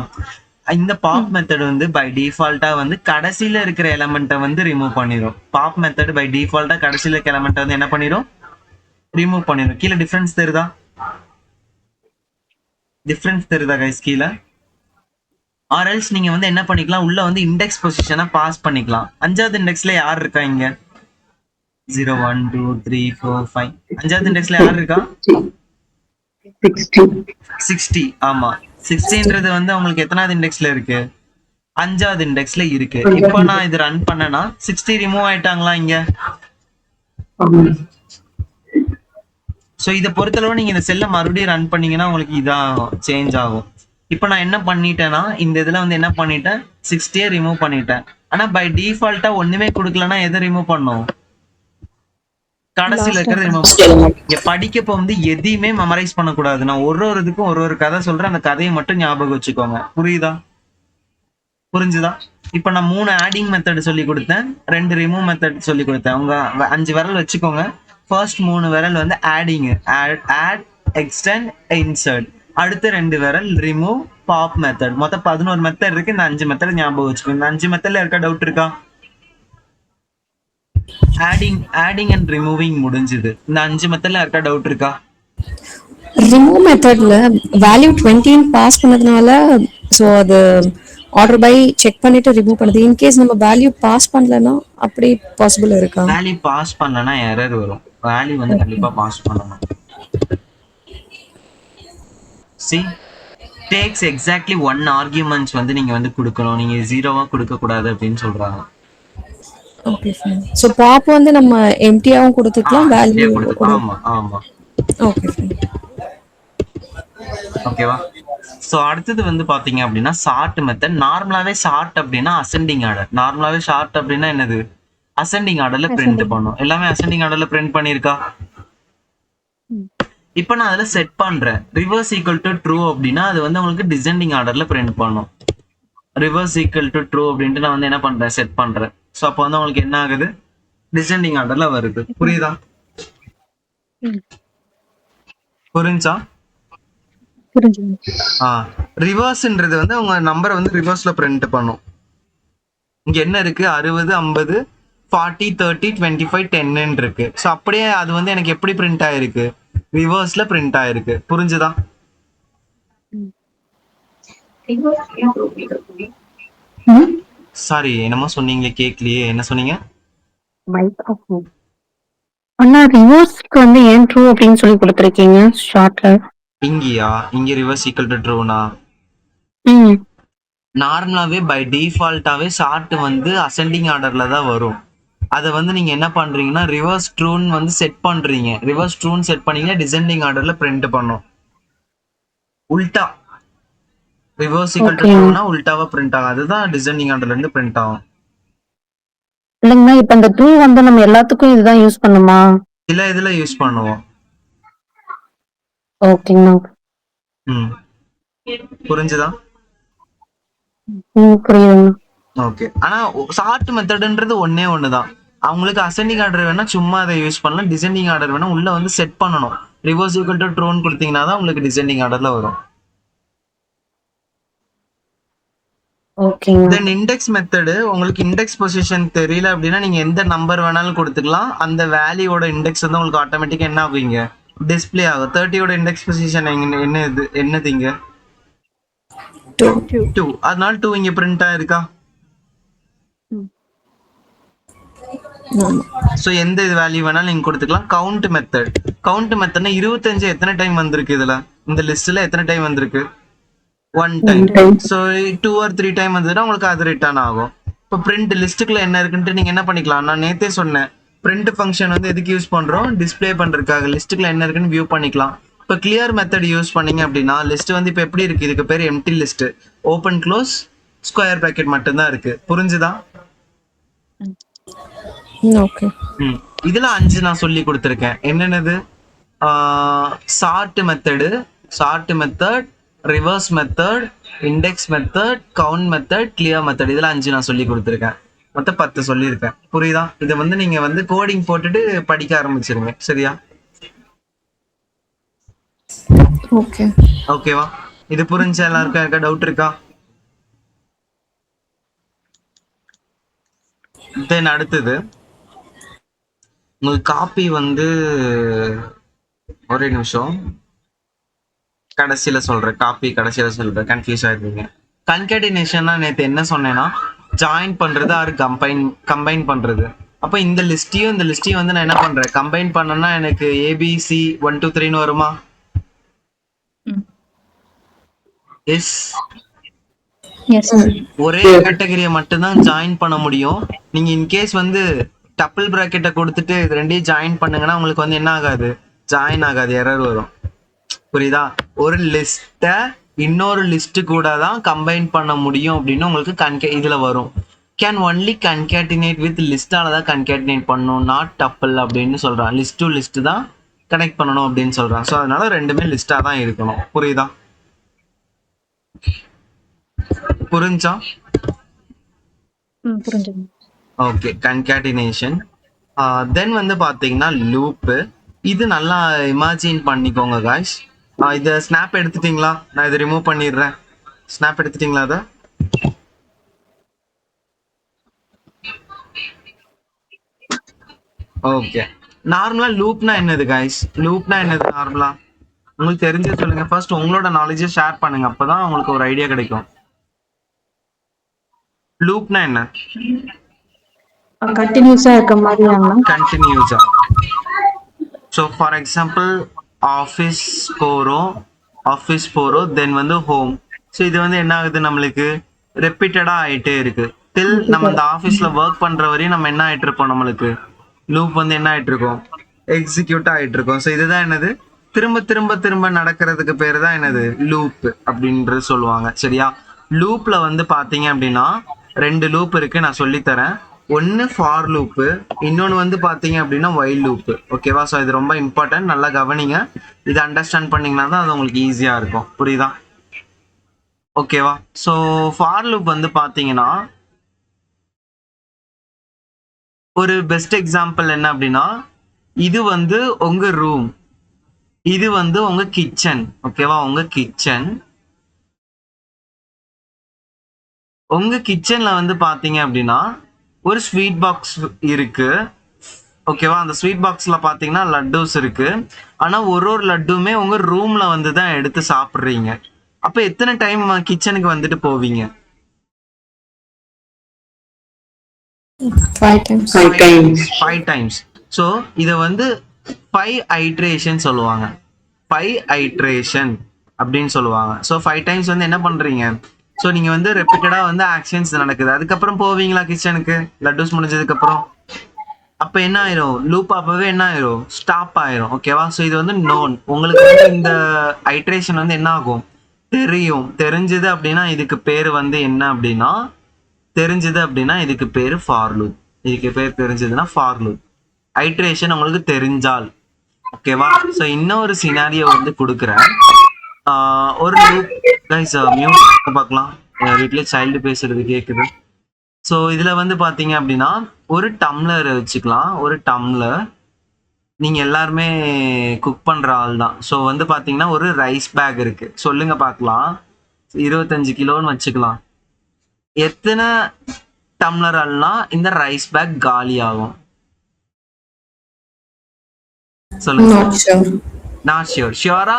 இந்த பாப் மெத்தட் வந்து பை டிஃபால்ட்டா வந்து கடைசியில இருக்கிற எலமெண்ட்டை வந்து ரிமூவ் பண்ணிடும். பாப் மெத்தட் பை டிஃபால்ட்டா கடைசியில இருக்கிற எலமெண்ட்டை வந்து என்ன பண்ணிடும்? ரிமூவ் பண்ணிடும். கீழே டிஃபரன்ஸ் தெரியுதா? டிஃபரன்ஸ் தெரியுதா கைஸ் கீழே? ஆர்எல்ஸ் நீங்க வந்து என்ன பண்ணிக்கலாம், உள்ள வந்து இண்டெக்ஸ் பொசிஷனை பாஸ் பண்ணிக்கலாம். 5வது இண்டெக்ஸ்ல யார் இருக்கா இங்க? 0 1 2 3 4 5. 5வது இண்டெக்ஸ்ல யார் இருக்கா? 60. ஆமா, 60ன்றது வந்து உங்களுக்கு எத்தனாவது இண்டெக்ஸ்ல இருக்கு? 5வது இண்டெக்ஸ்ல இருக்கு. இப்போ நான் இது ரன் பண்ணனா 60 ரிமூவ் ஆயிட்டாங்களா இங்க? சோ இதை பொறுத்தளவு நீங்க இந்த செல்லை மறுபடியும் ரன் பண்ணீங்கன்னா உங்களுக்கு இதான் சேஞ்ச் ஆகும். இப்போ நான் என்ன பண்ணிட்டேன்னா இந்த இதுல வந்து என்ன பண்ணிட்டேன், 60 ரிமூவ் பண்ணிட்டேன். ஆனா பை டிஃபால்ட்டா ஒண்ணுமே கொடுக்கலன்னா எதை ரிமூவ் பண்ணும்? கடைசியில இருக்கிறது ரிமூவ். இங்க படிக்கப்போ வந்து எதையுமே மெமரைஸ் பண்ணக்கூடாது. நான் ஒரு இதுக்கும் ஒரு கதை சொல்றேன், அந்த கதையை மட்டும் ஞாபகம் வச்சுக்கோங்க. புரியுதா? புரிஞ்சுதா? இப்ப நான் 3 ஆடிங் மெத்தட் சொல்லி கொடுத்தேன், 2 ரிமூவ் மெத்தட் சொல்லி கொடுத்தேன். உங்க 5 விரல் வச்சுக்கோங்க. ஃபர்ஸ்ட் 3 விரல் வந்து ஆடிங், ஆட், எக்ஸ்டெண்ட், இன்சர்ட். அடுத்த 2 விரல் ரிமூவ், பாப் மெத்தட். மொத்தம் 11 மெத்தட் இருக்கு. இந்த 5 மெத்தட் ஞாபகம் வச்சுக்கோங்க. இந்த 5 மெத்தட்ல இருக்க டவுட் இருக்கா? ஆடிங் அண்ட் ரிமூவிங் முடிஞ்சது. இந்த 5 மெத்தட்ல இருக்க டவுட் இருக்கா? ரிமூவ் மெத்தட்ல வேல்யூ 20 பாஸ் பண்ணதுனால ஸோ அது ஆர்டர் பை செக் பண்ணிட்டு ரிமூவ் பண்ணுது. இன்கேஸ் நம்ம வேல்யூ பாஸ் பண்ணலன்னா அப்படி பாசிபிள் இருக்கா? வேல்யூ பாஸ் பண்ணலன்னா எரர் வரும். வேல்யூ வந்து கண்டிப்பா பாஸ் பண்ணணும். See, takes exactly 1 arguments வந்து நீங்க வந்து கொடுக்கணும். நீங்க 0வா கொடுக்க கூடாது அப்படின்னு சொல்றாங்க. Okay fine. சோ பாப் வந்து நம்ம எம்டியாவும் கொடுத்துக்கலாம், வேல்யூ கொடுத்துக்கலாம். ஆமா ஆமா. Okay fine. ஓகேவா? சோ அடுத்தது வந்து பாத்தீங்க அப்படின்னா சார்ட் மெத்தட். நார்மலாவே சார்ட் அப்படின்னா அசெண்டிங் ஆர்டர். நார்மலாவே ஷார்ட் அப்படின்னா என்னது? அசெண்டிங் ஆர்டர்ல பிரிண்ட் பண்ணும். எல்லாமே அசெண்டிங் ஆர்டர்ல பிரிண்ட் பண்ணிருக்கா? இப்போ நான் அதில் செட் பண்றேன் ரிவர்ஸ் ஈக்குவல் டு ட்ரூ அப்படின்னா அது வந்து உங்களுக்கு டிசெண்டிங் ஆர்டர்ல பிரிண்ட் பண்ணும். ரிவர்ஸ் ஈக்குவல் டு ட்ரூ அப்படின்ட்டு நான் வந்து என்ன பண்றேன், செட் பண்றேன். ஸோ அப்போ வந்து உங்களுக்கு என்ன ஆகுது? டிசெண்டிங் ஆர்டர்ல வருது. புரியுதா? புரிஞ்சா? ரிவர்ஸ்ன்றது வந்து உங்க நம்பரை வந்து ரிவர்ஸ்ல பிரிண்ட் பண்ணும். இங்க என்ன இருக்கு? 60 50 40 30 25 10 இருக்கு. ஸோ அப்படியே அது வந்து எனக்கு எப்படி பிரிண்ட் ஆயிருக்கு? ரிவர்ஸ்ல பிரிண்ட் ஆயிருக்கு. புரிஞ்சுதா? சாரி, என்னமோ சொன்னீங்க கேட்கலையே. என்ன சொன்னீங்க? அண்ணா ரிவர்ஸ்க்கு வந்து ஏன் ட்ரூ அப்படின்னு சொல்லி கொடுத்துருக்கீங்க ஷார்ட்ல? இங்கயா? இங்க ரிவர்ஸ் ஈக்குவல் டு ட்ரூனா? நார்மலாவே பை டிஃபால்ட்டாவே ஷார்ட் வந்து அசெண்டிங் ஆர்டர்ல தான் வரும். அதை வந்து நீங்க என்ன பண்றீங்கன்னா ரிவர்ஸ் ட்ரூன்னு வந்து செட் பண்றீங்க. ரிவர்ஸ் ட்ரூன்னு செட் பண்ணீங்கன்னா டிசெண்டிங் ஆர்டர்ல பிரிண்ட் பண்ணும். உல்டா ரிவர்ஸ் ஈக்குவல் டு ட்ரூனா உல்டாவா பிரிண்ட் ஆகும். அதுதான் டிசெண்டிங் ஆர்டர்ல இருந்து பிரிண்ட் ஆகும். இல்லைங்கண்ணா, இப்ப இந்த ட்ரூ வந்து நம்ம எல்லாத்துக்கும் இதுதான் யூஸ் பண்ணுமா? இல்ல, இதுல யூஸ் பண்ணுவோம். ஓகேங்கண்ணா. புரிஞ்சுதா? புரியுதுங்கண்ணா. ஓகே. ஆனா ஷார்ட் மெத்தட்ன்றது ஒன்னே ஒண்ணுதான். அவங்களுக்கு அசெண்டிங் ஆர்டர் வேணா சும்மா அதை யூஸ் பண்ணலாம். டிசெண்டிங் ஆர்டர் வேணா உள்ள வந்து செட் பண்ணணும். ரிவர்ஸ் ஈக்குவல் டு ட்ரூன்னு கொடுத்தீங்கன்னா தான் உங்களுக்கு டிசெண்டிங் ஆர்டர்ல வரும். ஓகேங்க. தென் இண்டெக்ஸ் மெத்தடு, உங்களுக்கு இண்டெக்ஸ் பொசிஷன் தெரியல அப்படின்னா நீங்க எந்த நம்பர் வேணாலும் கொடுத்துக்கலாம். அந்த வேல்யூவோட இண்டெக்ஸ் வந்து உங்களுக்கு ஆட்டோமேட்டிக்கா என்ன ஆகுங்க, டிஸ்ப்ளே ஆகும். 30யோட இண்டெக்ஸ் பொசிஷன் என்னது இங்க 2. 2, அதனால 2 இங்க பிரிண்ட் ஆயிருக்கா. ஆமா. ஸோ எந்த இது வேல்யூ வேணாலும் நீங்க கொடுத்துக்கலாம். கவுண்ட் மெத்தட்னா 25 எத்தனை டைம் வந்திருக்கு இதுல, இந்த லிஸ்ட்ல எத்தனை டைம் வந்திருக்கு, 1 டைம். ஸோ 2 or 3 டைம் வந்ததுன்னா உங்களுக்கு அது ரிட்டர்ன் ஆகும். இப்போ பிரிண்ட் லிஸ்ட்டுக்குள்ள என்ன இருக்குன்ட்டு நீங்க என்ன பண்ணிக்கலாம், நான் நேத்தே சொன்னேன், பிரிண்ட் ஃபங்க்ஷன் வந்து எதுக்கு யூஸ் பண்றோம், டிஸ்ப்ளே பண்றதுக்காக. லிஸ்ட்டுக்குள்ள என்ன இருக்குன்னு வியூ பண்ணிக்கலாம். இப்போ கிளியர் மெத்தட் யூஸ் பண்ணீங்க அப்படின்னா லிஸ்ட் வந்து இப்போ எப்படி இருக்கு, இதுக்கு பேர் empty list, open close square bracket மட்டும்தான் இருக்கு. புரிஞ்சுதா? ஓகே. இதுல 5 நான் சொல்லி கொடுத்துருக்கேன். என்னென்னது, sort method, reverse method, index method, count method, clear method. இதுல 5 நான் சொல்லி கொடுத்துருக்கேன். மொத்தம் 10 சொல்லியிருக்கேன். புரியுதா? இதை வந்து நீங்க வந்து கோடிங் போட்டுட்டு படிக்க ஆரம்பிச்சிருங்க. சரியா? ஓகே. ஓகேவா? இது புரிஞ்சா எல்லாருக்கும் இருக்க டவுட் இருக்கா? தென் அடுத்தது உங்களுக்கு காப்பி வந்து ஒரே நிமிஷம் கடைசியில சொல்றேன். கன்ஃபியூஸ் ஆயிருந்தீங்க. கன்கேட்டினேஷன்னா நேற்று என்ன சொன்னேன்னா ஜாயின் பண்றது ஆர் கம்பைன் பண்றது. அப்போ இந்த லிஸ்டையும் வந்து நான் என்ன பண்றேன், கம்பைன் பண்ணனா எனக்கு ஏபிசி 1 2 3ன்னு வருமா? எஸ். ஒரே கேட்டகரியை மட்டும்தான் ஜாயின் பண்ண முடியும். நீங்க இன்கேஸ் வந்து டபுள் பிராக்கெட்டை கொடுத்துட்டு இது ரெண்டையும் ஜாயின் பண்ணுங்கன்னா உங்களுக்கு வந்து என்ன ஆகாது, ஜாயின் ஆகாது, எரர் வரும். புரியுதா? ஒரு லிஸ்ட இன்னொரு லிஸ்ட் கூட தான் கம்பைன் பண்ண முடியும் அப்படின்னு உங்களுக்கு இதுல வரும். கேன் ஒன்லி கன்கேட்டினேட் வித் லிஸ்டால தான் கன்கேட்டினேட் பண்ணணும், நாட் டப்பிள் அப்படின்னு சொல்றான். லிஸ்ட் டு லிஸ்ட் தான் கனெக்ட் பண்ணணும் அப்படின்னு சொல்றான். ஸோ அதனால ரெண்டுமே லிஸ்டா தான் இருக்கணும். புரியுதா? புரிஞ்சா? ஓகே. கன்கேட்டினேஷன். தென் வந்து பாத்தீங்கன்னா லூப்பு. இது நல்லா இமேஜின் பண்ணிக்கோங்க காய்ஸ். இதை ஸ்னாப் எடுத்துட்டீங்களா? நான் இதை ரிமூவ் பண்ணிடுறேன். ஸ்னாப் எடுத்துட்டீங்களா? அதை ஓகே. நார்மலா லூப்னா என்னது காய்ஸ்? நார்மலா உங்களுக்கு தெரிஞ்சது சொல்லுங்க. ஃபர்ஸ்ட் உங்களோட நாலேஜை ஷேர் பண்ணுங்க, அப்பதான் உங்களுக்கு ஒரு ஐடியா கிடைக்கும். லூப்னா என்ன? கண்டினியூஸா இருக்க மாதிரி. கண்டினியூஸா. ஸோ ஃபார் எக்ஸாம்பிள் ஆஃபீஸ் போகிறோம் தென் வந்து ஹோம். ஸோ இது வந்து என்ன ஆகுது, நம்மளுக்கு ரெப்பீட்டடா ஆயிட்டே இருக்கு. டில் நம்ம இந்த ஆஃபீஸ்ல ஒர்க் பண்ற வரையும் நம்ம என்ன ஆயிட்டு இருப்போம், நம்மளுக்கு லூப் வந்து என்ன ஆயிட்டு இருக்கோம், எக்ஸிக்யூட் ஆயிட்டு இருக்கோம். ஸோ இதுதான் என்னது, திரும்ப திரும்ப திரும்ப நடக்கிறதுக்கு பேரு தான் என்னது, லூப் அப்படின்றது சொல்லுவாங்க. சரியா? லூப்ல வந்து பாத்தீங்க அப்படின்னா 2 லூப் இருக்கு, நான் சொல்லித்தரேன். ஒன்னு ஃபார் லூப்பு, இன்னொன்னு வந்து பாத்தீங்க அப்படின்னா வைல் லூப்பு. ஓகேவா? ஸோ இது ரொம்ப இம்பார்ட்டன்ட், நல்லா கவனிங்க. இதை அண்டர்ஸ்டாண்ட் பண்ணீங்கன்னா தான் அது உங்களுக்கு ஈஸியா இருக்கும். புரியுதா? ஓகேவா? ஸோ ஃபார் லூப் வந்து பாத்தீங்கன்னா ஒரு பெஸ்ட் எக்ஸாம்பிள் என்ன அப்படின்னா, இது வந்து உங்க ரூம், இது வந்து உங்க கிச்சன். ஓகேவா? உங்க கிச்சன்ல வந்து பாத்தீங்க அப்படின்னா ஒரு ஸ்வீட் பாக்ஸ் இருக்கு. ஓகேவா? அந்த ஸ்வீட் பாக்ஸ்ல பாத்தீங்கன்னா லட்டூஸ் இருக்கு. ஆனா ஒரு லட்டுமே உங்க ரூம்ல வந்து தான் எடுத்து சாப்பிடுறீங்க. அப்ப எத்தனை டைம் கிச்சனுக்கு வந்துட்டு போவீங்க? 5 டைம்ஸ். ஸோ இதை வந்து 5 ஐட்ரேஷன் சொல்லுவாங்க. 5 ஐட்ரேஷன் அப்படின்னு சொல்லுவாங்க. ஸோ 5 டைம்ஸ் வந்து என்ன பண்றீங்க, ஸோ நீங்க வந்து ரெப்பிட்டடா வந்து ஆக்ஷன்ஸ் நடக்குது. அதுக்கப்புறம் போவீங்களா கிச்சனுக்கு லட்டூஸ் முடிஞ்சதுக்கு அப்புறம்? அப்ப என்ன ஆயிரும், லூப் அப்பவே என்ன ஆயிரும், ஸ்டாப் ஆயிரும். ஓகேவா? ஸோ இது வந்து நோன். உங்களுக்கு வந்து இந்த ஐட்ரேஷன் வந்து என்ன ஆகும், தெரிஞ்சது அப்படின்னா இதுக்கு பேரு வந்து என்ன அப்படின்னா, இதுக்கு பேரு ஃபார் லூப். இதுக்கு பேர் தெரிஞ்சதுன்னா ஃபார் லூப். ஐட்ரேஷன் உங்களுக்கு தெரிஞ்சால். ஓகேவா? ஸோ இன்னொரு சினாரியோ வந்து கொடுக்குறேன். ஒரு லூப் கைஸ் மியூட் பார்க்கலாம், வீட்ல சைல்டு பேசுறது கேக்குது. ஸோ இதுல வந்து பாத்தீங்க அப்படின்னா ஒரு டம்ளர் வச்சுக்கலாம். ஒரு டம்ளர், நீங்க எல்லாருமே குக் பண்ற ஆள் தான். ஸோ வந்து பாத்தீங்கன்னா ஒரு ரைஸ் பேக் இருக்கு. சொல்லுங்க பார்க்கலாம், 25 கிலோன்னு வச்சுக்கலாம். எத்தனை டம்ளர் அல்னா இந்த ரைஸ் பேக் காலி ஆகும்? சொல்லுங்க. Not sure. Not sure. ஷியோரா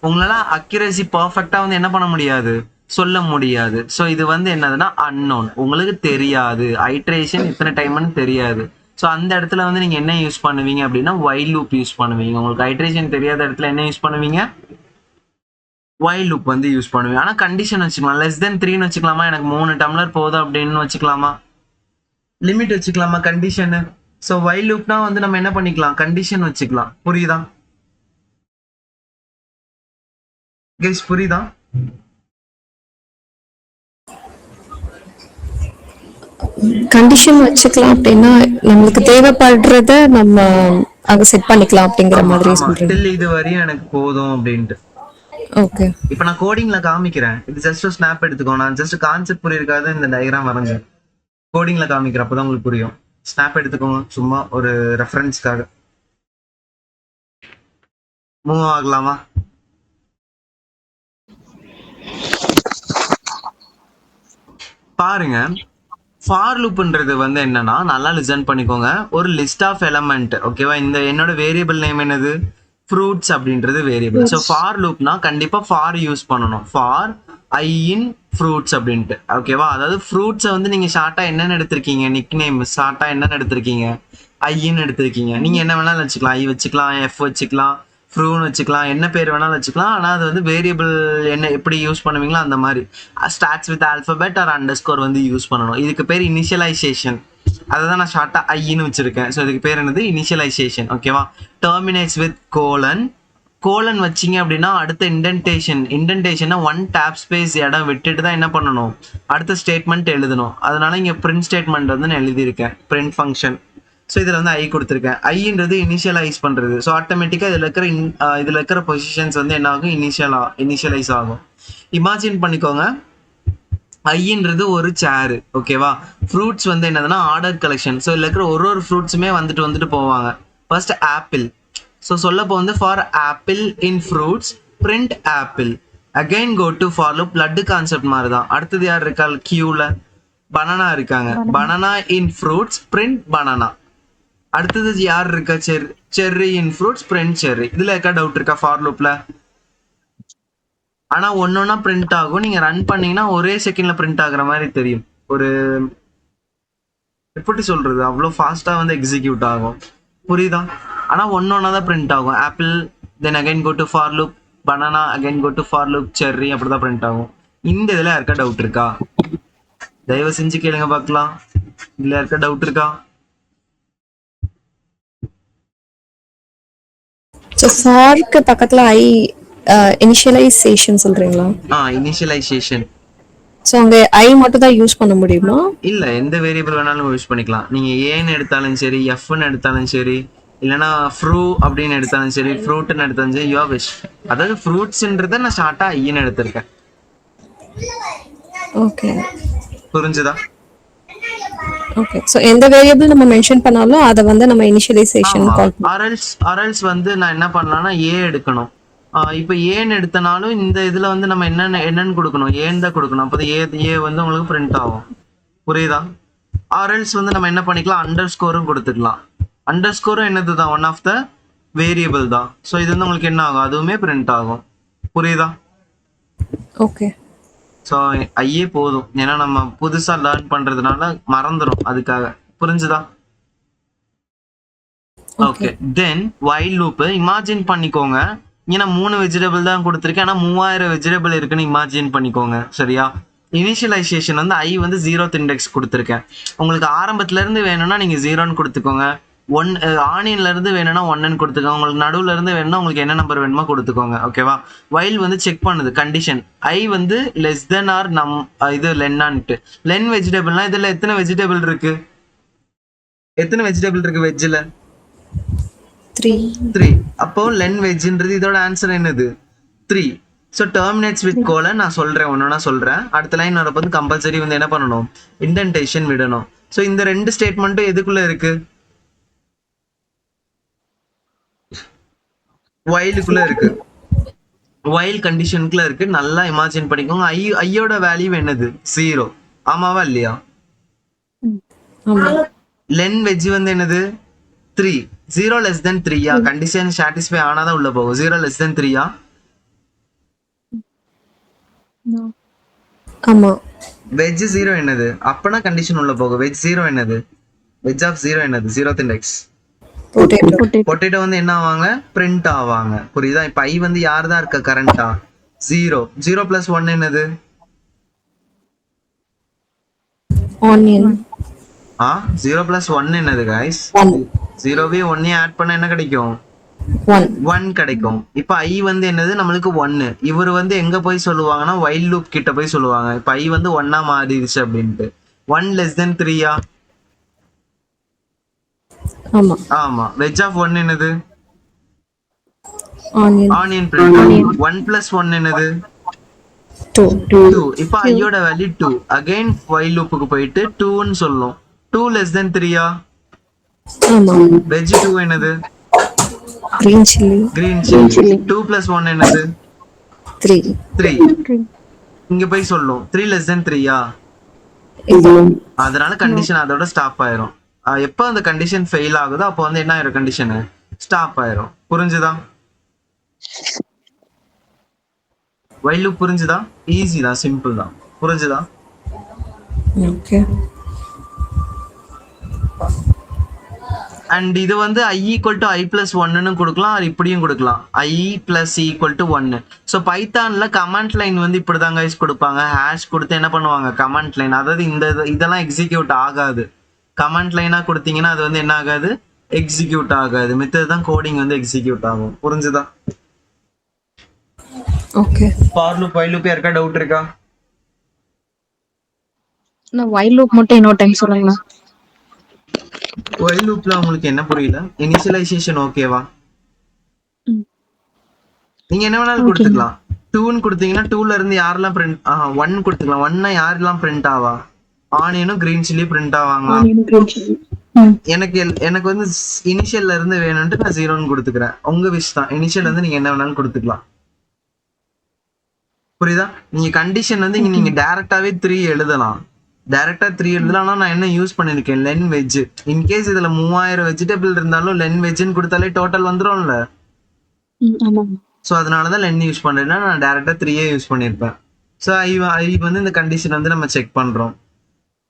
உங்களால அக்யூரசி பர்ஃபெக்டா வந்து என்ன பண்ண முடியாது, சொல்ல முடியாது. ஸோ இது வந்து என்னதுன்னா அன்னோன், உங்களுக்கு தெரியாது. ஐட்ரேஷன் எத்தனை டைம்னு தெரியாது. ஸோ அந்த இடத்துல வந்து நீங்க என்ன யூஸ் பண்ணுவீங்க அப்படின்னா வைல் லூப் யூஸ் பண்ணுவீங்க. உங்களுக்கு ஐட்ரேஷன் தெரியாத இடத்துல என்ன யூஸ் பண்ணுவீங்க? வைல் லூப் வந்து யூஸ் பண்ணுவீங்க. ஆனா கண்டிஷன் வச்சுக்கலாம். லெஸ் தென் 3ன்னு வச்சுக்கலாமா? எனக்கு 3 டம்ளர் போதும் அப்படின்னு வச்சுக்கலாமா? லிமிட் வச்சுக்கலாமா கண்டிஷனு? ஸோ வைல் லூப்னா வந்து நம்ம என்ன பண்ணிக்கலாம், கண்டிஷன் வச்சுக்கலாம். புரியுதா கைஸ்? புரியுதா? கண்டிஷன் வச்சுக்கலாம் அப்படின்னா நம்மளுக்கு தேவைப்படுறத நம்ம அங்க செட் பண்ணிக்கலாம் அப்படிங்கிற ஆமா மாதிரி ஆமா, சொல்றீங்க. டில் இது வரையும் எனக்கு போதும் அப்படின்ட்டு. ஓகே. இப்ப நான் கோடிங்ல காமிக்கிறேன். இது ஜஸ்ட் ஸ்னாப் எடுத்துக்கோ. நான் ஜஸ்ட் கான்செப்ட் புரியிருக்காது இந்த டயக்ராம் வரைஞ்சேன். கோடிங்ல காமிக்கிறேன், அப்பதான் உங்களுக்கு புரியும். ஸ்னாப் எடுத்துக்கோங்க சும்மா ஒரு ரெஃபரன்ஸ்க்காக. மூவ் ஆகலாமா? பாருங்க, ஃபார் லூப்ன்றது வந்து என்னன்னா, நல்லா லிசன் பண்ணிக்கோங்க. ஒரு லிஸ்ட் ஆஃப் எலமெண்ட், ஓகேவா? இந்த என்னோட வேரியபிள் நேம் என்னது? ஃப்ரூட்ஸ் அப்படின்றது வேரியபிள். ஸோ ஃபார் லூப்னா கண்டிப்பா ஃபார் யூஸ் பண்ணணும். ஃபார் ஐ இன் ஃப்ரூட்ஸ் அப்படின்ட்டு, ஓகேவா? அதாவது ஃப்ரூட்ஸை வந்து நீங்க ஷார்ட்டா என்னன்னு எடுத்திருக்கீங்க, நிக் நேம் ஷார்ட்டா என்னன்னு எடுத்திருக்கீங்க, ஐன்னு எடுத்திருக்கீங்க. நீங்க என்ன வேணாலும் வச்சுக்கலாம், ஐ வச்சுக்கலாம், எஃப் வச்சுக்கலாம், ஃப்ரூன்னு வச்சுக்கலாம், என்ன பேர் வேணாலும் வச்சுக்கலாம். ஆனால் அது வந்து வேரியபிள் என்ன எப்படி யூஸ் பண்ணுவீங்களோ அந்த மாதிரி starts with alphabet or underscore வந்து யூஸ் பண்ணணும். இதுக்கு பேர் இனிஷியலைசேஷன். அதை தான் நான் ஷார்ட்டா ஐன்னு வச்சிருக்கேன். ஸோ இதுக்கு பேர் என்னது? இனிஷியலைசேஷன், ஓகேவா? Terminates with colon. கோலன் வச்சிங்க அப்படின்னா அடுத்த இன்டென்டேஷனை 1 டேப் ஸ்பேஸ் இடம் விட்டுட்டு தான் என்ன பண்ணணும், அடுத்த ஸ்டேட்மெண்ட் எழுதணும். அதனால இங்கே பிரிண்ட் ஸ்டேட்மெண்ட் வந்து நான் எழுதியிருக்கேன், பிரிண்ட் ஃபங்க்ஷன். ஸோ இதில் வந்து ஐ கொடுத்துருக்கேன். ஐன்றது இனிஷியலைஸ் பண்ணுறது. ஸோ ஆட்டோமேட்டிக்காக இதில் இருக்கிற பொசிஷன்ஸ் வந்து என்ன ஆகும், இனிஷியலைஸ் ஆகும். இமேஜின் பண்ணிக்கோங்க, ஐன்றது ஒரு சேரு, ஓகேவா? ஃப்ரூட்ஸ் வந்து என்னதுன்னா ஆர்டர் கலெக்ஷன். ஸோ இதில் இருக்கிற ஒரு ஃப்ரூட்ஸுமே வந்துட்டு போவாங்க. First apple. ஸோ சொல்லப்போ வந்து for apple in fruits print apple. Again go to for loop. லட்டு கான்செப்ட் மாதிரி தான். அடுத்தது யார் இருக்கா கியூல? பனானா இருக்காங்க. Banana in fruits print banana. அடுத்தது யார் இருக்கா? Cherry in fruits print cherry. இதுல இருக்கா டவுட் இருக்கா ஃபார் லூப்ல? ஆனா ஒன்னொன்னா பிரிண்ட் ஆகும். நீங்க ரன் பண்ணீங்கன்னா ஒரே செகண்ட்ல பிரிண்ட் ஆகுற மாதிரி தெரியும். ஒரு எப்படி சொல்றது, அவ்வளோ ஃபாஸ்டா வந்து எக்ஸிக்யூட் ஆகும். புரியுதா? ஆனா ஒன்னொன்னா தான் பிரிண்ட் ஆகும். Apple, then again go to for loop, banana, again go to for loop, cherry, அப்படிதான் பிரிண்ட் ஆகும். இந்த இதுல யாருக்கா டவுட் இருக்கா? தயவு செஞ்சு கேளுங்க பார்க்கலாம். இதுல யாருக்கா டவுட் இருக்கா? ஸோ ஃபார்க்கு பக்கத்துல இனிஷியலைசேஷன் சொல்றீங்களா? இனிஷியலைசேஷன். ஸோ அங்க ஐ மட்டும் தான் யூஸ் பண்ண முடியுமா? இல்ல, எந்த வேரியபிள் வேணாலும் யூஸ் பண்ணிக்கலாம். நீங்க ஏன்னு எடுத்தாலும் சரி, எஃப்னு எடுத்தாலும் சரி, இல்லைன்னா ஃப்ரூ அப்படின்னு எடுத்தாலும் சரி, ஃப்ரூட்னு எடுத்தாலும் சரி, யோ விஷ். அதாவது ஃப்ரூட்ஸ்ன்றத நான் ஷார்ட்டா ஐன்னு எடுத்திருக்கேன். ஓகே, புரிஞ்சுதா? ஓகே. ஸோ எந்த வேரியபிள் நம்ம மென்ஷன் பண்ணாலும் அதை வந்து நம்ம இனிஷியலைசேஷன் கால் அரல்ஸ் வந்து நான் என்ன பண்ணலாம்னா ஏ எடுக்கணும். இப்போ ஏன்னு எடுத்தனாலும் இந்த இதுல வந்து நம்ம என்னன்னு கொடுக்கணும், ஏன்னு தான் கொடுக்கணும். அப்போ ஏ வந்து உங்களுக்கு பிரிண்ட் ஆகும். புரியுதா? அரல்ஸ் வந்து நம்ம என்ன பண்ணிக்கலாம், அண்டர் ஸ்கோரும் கொடுத்துக்கலாம். அண்டர் ஸ்கோரும் என்னது தான், ஒன் ஆஃப் த வேரியபிள் தான். ஸோ இது வந்து உங்களுக்கு என்ன ஆகும், அதுவுமே பிரிண்ட் ஆகும். புரியுதா? ஓகே. ஸோ ஐயே போதும், ஏன்னா நம்ம புதுசா லேர்ன் பண்றதுனால மறந்துடும், அதுக்காக. புரிஞ்சுதா? ஓகே. தென் வைல் லூப் இமேஜின் பண்ணிக்கோங்க. ஏன்னா 3 வெஜிடபிள் தான் கொடுத்துருக்கேன், ஆனா 3000 வெஜிடபிள் இருக்குன்னு இமேஜின் பண்ணிக்கோங்க. சரியா? இனிஷியலைசேஷன் வந்து ஐ வந்து 0th இண்டெக்ஸ் கொடுத்துருக்கேன். உங்களுக்கு ஆரம்பத்துல இருந்து வேணும்னா நீங்க 0ன்னு கொடுத்துக்கோங்க. ஆனியன்ல இருந்து வேணும்னா 1ன்னு கொடுத்துக்கோங்க. உங்களுக்கு நடுவுல இருந்து வேணும்னா உங்களுக்கு என்ன நம்பர் வேணுமோ கொடுத்துக்கோங்க. ஓகேவா? வைல் வந்து செக் பண்ணுது கண்டிஷன். ஐ வந்து லெஸ் தென் ஆர் இது லென்னான்ட்டு. லென் வெஜிடபிள்னா இதுல எத்தனை வெஜிடபிள் இருக்கு? வெஜ்ஜில் 3. அப்போ லென் வெஜ்ன்றது இதோட ஆன்சர் என்னது? 3. So terminates with colon. நான் சொல்றேன், ஒன்னொன்னா சொல்றேன். அடுத்த லைன் வரப்போ வந்து கம்பல்சரி வந்து என்ன பண்ணணும், இன்டென்டேஷன் விடணும். ஸோ இந்த 2 ஸ்டேட்மெண்ட்டும் எதுக்குள்ள இருக்கு? வைலுக்குள்ள இருக்கு, வைல் கண்டிஷனுக்குள்ள இருக்கு. நல்லா இமேஜின் பண்ணிக்கோங்க. ஐயோட வேல்யூ என்னது? 0. ஆமாவா இல்லையா? ஆமா. லென் வெஜ் வந்து என்னது 3. 0 less than 3யா? கண்டிஷன் சாட்டிஸ்ஃபை ஆனாதான் உள்ள போகும். 0 less than 3யா? ஆமா. வெஜ் 0 என்னது? அப்பனா கண்டிஷன் உள்ள போகும். வெஜ் 0 என்னது? வெஜ் ஆஃப் 0 என்னது? 0th index. பொட்டேட்டோ. பொட்டேட்டோ வந்து என்ன ஆவாங்க? பிரிண்ட் ஆவாங்க. புரியுதா? இப்ப ஐ வந்து யார் தான் இருக்க கரண்டா? 0. 0 plus 1 என்னது? ஆனியன். 0 plus 1 என்னது guys? 1. 0வே 1 ஆட் பண்ண என்ன கிடைக்கும்? 1. 1 கிடைக்கும். இப்ப ஐ வந்து என்னது? நம்மளுக்கு 1. இவர் வந்து எங்க போய் சொல்லுவாங்கன்னா வைல் லூப் கிட்ட போய் சொல்லுவாங்க. இப்ப ஐ வந்து 1ஆ மாறிடுச்சு அப்படின்ட்டு. 1 less than 3யா? ஆமா. ஆமா. வெஜ் ஆஃப் 1 என்னது? ஆனியன். Onion print. 1 plus 1 என்னது? 2. 2. இப்ப ஐயோட வேல்யூ 2. அகைன் வைல் லூப்புக்கு போயிட்டு 2ன்னு சொல்லும். 2 less than 3யா? ஆமா. வெஜ் 2 என்னது? Green chilli. Green chilli. 2 plus 1 என்னது? 3. 3. இங்க போய் சொல்லும் 3 less than 3யா? அதனால கண்டிஷன் அதோட ஸ்டாப் ஆயிரும். எப்போ அந்த கண்டிஷன் ஃபெயில் ஆகுதோ அப்போ வந்து என்ன ஆயிரும்? கண்டிஷன் ஸ்டாப் ஆயிரும். புரிஞ்சுதா? வைல் லூப் புரிஞ்சுதா? ஈஸி தான், சிம்பிள் தான். புரிஞ்சுதா? ஓகே. அண்ட் இது வந்து i equal to I plus ஒன்னு கொடுக்கலாம், அது இப்படியும் கொடுக்கலாம். i plus equal to 1. So பைத்தான்ல கமாண்ட் லைன் வந்து இப்படிதான் கைஸ் கொடுப்பாங்க. ஹேஷ் கொடுத்து என்ன பண்ணுவாங்க? Command line. அதாவது இதெல்லாம் எக்ஸிக்யூட் ஆகாது. கமாண்ட் லைனா கொடுத்தீங்கன்னா அது வந்து என்ன ஆகாது? எக்ஸிக்யூட் ஆகாது. மித்தது தான் கோடிங் வந்து எக்ஸிக்யூட் ஆகும். புரிஞ்சுதா? Okay. For loop, while loop யாருக்கா டவுட் இருக்கா? நான் வைல் லூப் மட்டும் இன்னொரு டைம் சொல்லுங்களா? வைல் லூப்ல உங்களுக்கு என்ன புரியல? இனிஷியலைசேஷன் ஓகேவா? நீங்க என்ன வேணாலும் கொடுத்துக்கலாம். 2ன்னு கொடுத்தீங்கன்னா 2ல இருந்து யாரெல்லாம் பிரிண்ட் 1 கொடுத்துக்கலாம். 1னா யாரெல்லாம் பிரிண்ட் ஆவா? ஆனியனும் கிரீன் சில்லி பிரிண்ட் ஆவாங்க. எனக்கு வந்து இனிஷியல்ல இருந்து வேணும்ட்டு நான் 0ன்னு கொடுத்துக்கிறேன். உங்க விஷ் தான். இனிஷியல் வந்து நீங்க என்ன வேணாலும் கொடுத்துக்கலாம். புரியுதா? நீங்க கண்டிஷன் வந்து இங்க நீங்க டைரக்டாவே 3 எழுதலாம். டைரக்டா 3 எழுதலாம். நான் என்ன யூஸ் பண்ணிருக்கேன்? Len veg. இன்கேஸ் இதுல 3000 வெஜிடபிள் இருந்தாலும் லென் வெஜ்ன்னு கொடுத்தாலே டோட்டல் வந்துரும்ல. ஸோ அதனாலதான் லென் யூஸ் பண்றேன்னா நான் டைரக்டா 3 யூஸ் பண்ணிருப்பேன். ஸோ ஐ வந்து இந்த கண்டிஷன் வந்து நம்ம செக் பண்றோம்.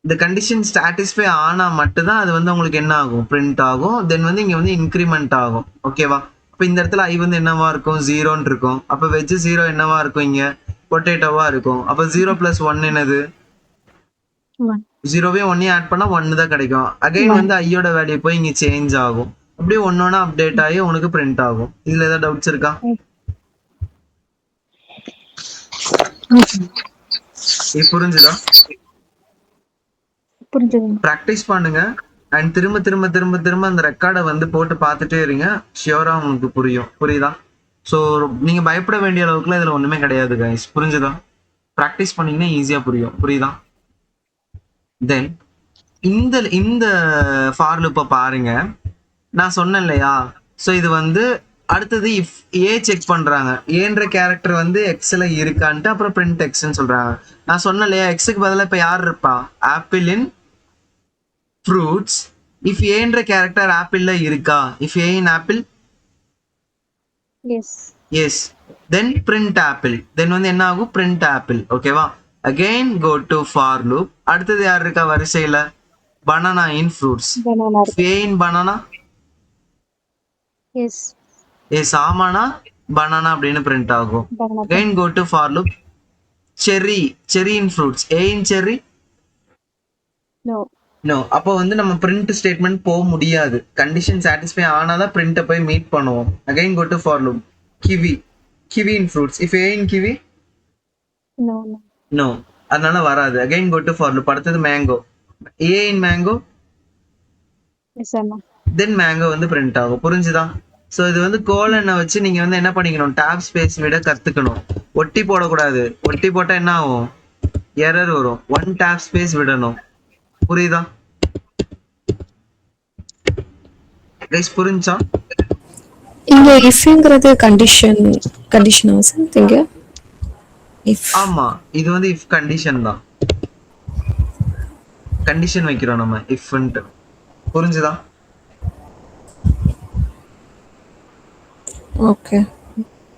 இந்த கண்டிஷன் சாட்டிஸ்ஃபை ஆனா மட்டும்தான் அது வந்து உங்களுக்கு என்ன ஆகும்? பிரிண்ட் ஆகும். தென் வந்து இங்க வந்து இன்க்ரிமெண்ட் ஆகும். ஓகேவா? அப்ப இந்த இடத்துல ஐ வந்து என்னவா இருக்கும்? 0ன்னு இருக்கும். அப்ப வெஜ் 0 என்னவா இருக்கும்? இங்க பொட்டேட்டோவா இருக்கும். அப்ப 0 plus 1 என்னது? 0வே 1 ஆட் பண்ணா 1 தான் கிடைக்கும். அகைன் வந்து ஐயோட வேல்யூ போய் இங்க சேஞ்ச் ஆகும். அப்படியே ஒன்னொன்னா அப்டேட் ஆகி உனக்கு பிரிண்ட் ஆகும். இதுல ஏதாவது டவுட்ஸ் இருக்கா? புரிஞ்சுதா? பிராக்டிஸ் பண்ணுங்க. அண்ட் திரும்ப திரும்ப திரும்ப திரும்ப அந்த ரெக்கார்டை வந்து போட்டு பார்த்துட்டே இருங்க. ஷியோரா உங்களுக்கு புரியும். புரியுதா? ஸோ நீங்க பயப்பட வேண்டிய அளவுக்குலாம் இதுல ஒண்ணுமே கிடையாது கைஸ். புரிஞ்சுதா? ப்ராக்டிஸ் பண்ணீங்கன்னா ஈஸியா புரியும். புரியுதா? தென் இந்த ஃபார் லூப்பை பாருங்க. நான் சொன்னேன் இல்லையா? ஸோ இது வந்து அடுத்தது இஃப் ஏ செக் பண்றாங்க. ஏன்ற கேரக்டர் வந்து எக்ஸ்ல இருக்கான்ட்டு அப்புறம் பிரிண்ட் எக்ஸ்ன்னு சொல்றாங்க. நான் சொன்னேன் இல்லையா? எக்ஸுக்கு பதிலாக இப்ப யார் இருப்பா? Apple in fruits. இஃப் ஏன்ற கேரக்டர் ஆப்பிள்ல இருக்கா? If A in apple yes, then print apple. Then வந்து என்ன ஆகும்? Print apple. ஓகேவா? Again go to for loop. அடுத்தது யார் இருக்கா வரிசையில? Banana in fruits. A in banana yes, ஆமானா பனானா அப்படின்னு பிரிண்ட் ஆகும். Again go to for loop. Cherry in fruits. A இன் செரி நோ. அப்போ வந்து நம்ம பிரிண்ட் ஸ்டேட்மெண்ட் போக முடியாது. கண்டிஷன் சாட்டிஸ்ஃபை ஆனாதான் பிரிண்ட்டை போய் மீட் பண்ணுவோம். Again go to for loop. Kiwi in fruits. If A in kiwi no, அதனால வராது. Again go to for loop. அடுத்தது mango. A in mango then mango வந்து பிரிண்ட் ஆகும். புரிஞ்சுதா? ஸோ இது வந்து கோலனை வச்சு நீங்க வந்து என்ன பண்ணிக்கணும்? டேப் ஸ்பேஸ் விட கத்துக்கணும். ஒட்டி போடக்கூடாது. ஒட்டி போட்டா என்ன ஆகும்? எரர் வரும். 1 டேப் ஸ்பேஸ் விடணும். புரியுதா கைஸ்? புரிஞ்சா? இங்க இஃப்ங்கிறது கண்டிஷனா சார்? இங்க இஃப். ஆமா, இது வந்து இஃப் கண்டிஷன் தான். கண்டிஷன் வைக்கிறோம் நம்ம இஃப்ன்ட்டு. புரிஞ்சுதா? ஓகே.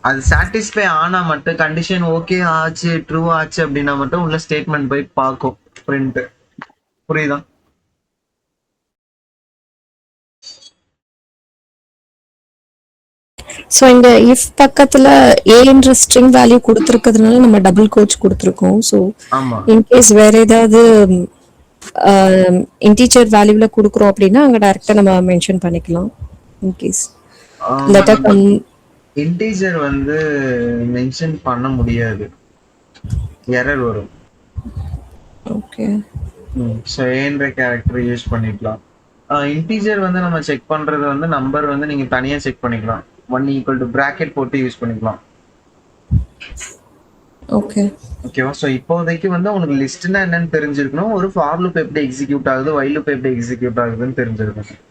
அது சாட்டிஸ்ஃபை ஆனா மட்டும் கண்டிஷன் ஓகே ஆச்சு ட்ரூ ஆச்சு அப்படின்னா மட்டும் உள்ள ஸ்டேட்மெண்ட் போய் பார்க்கும் பிரிண்ட். புரியுதா? ஸோ இங்க இஃப் பக்கத்துல ஏன்ற ஸ்ட்ரிங் வேல்யூ கொடுத்துருக்கிறதுனால நம்ம டபுள் கோச் கொடுத்துருக்கோம். ஸோ ஆமா. இன்கேஸ் வேற ஏதாவது இன்டீஜர் வேல்யூல கொடுக்குறோம் அப்படின்னா அங்க டைரக்டா நம்ம மென்ஷன் பண்ணிக்கலாம். இன்கேஸ் லெட்டர் இன்டீஜர் வந்து மென்ஷன் பண்ண முடியாது, எரர் வரும். ஓகே. ஸோ ஏன்ற கேரக்டர் யூஸ் பண்ணிக்கலாம். இன்டீஜர் வந்து நம்ம செக் பண்றது வந்து நம்பர் வந்து நீங்க தனியா செக் பண்ணிக்கலாம். 1 ஈக்குவல் டு பிராக்கெட் போட்டு யூஸ் பண்ணிக்கலாம். ஓகே. ஓகேவா? ஸோ இப்போதைக்கு வந்து உங்களுக்கு லிஸ்ட்னா என்னன்னு தெரிஞ்சிருக்கணும், ஒரு ஃபார் லூப் எப்படி எக்ஸிக்யூட் ஆகுது, வைல் லூப் எப்படி எக்ஸிக்யூட் ஆகுதுன்னு தெரிஞ்சிருக்கணும்.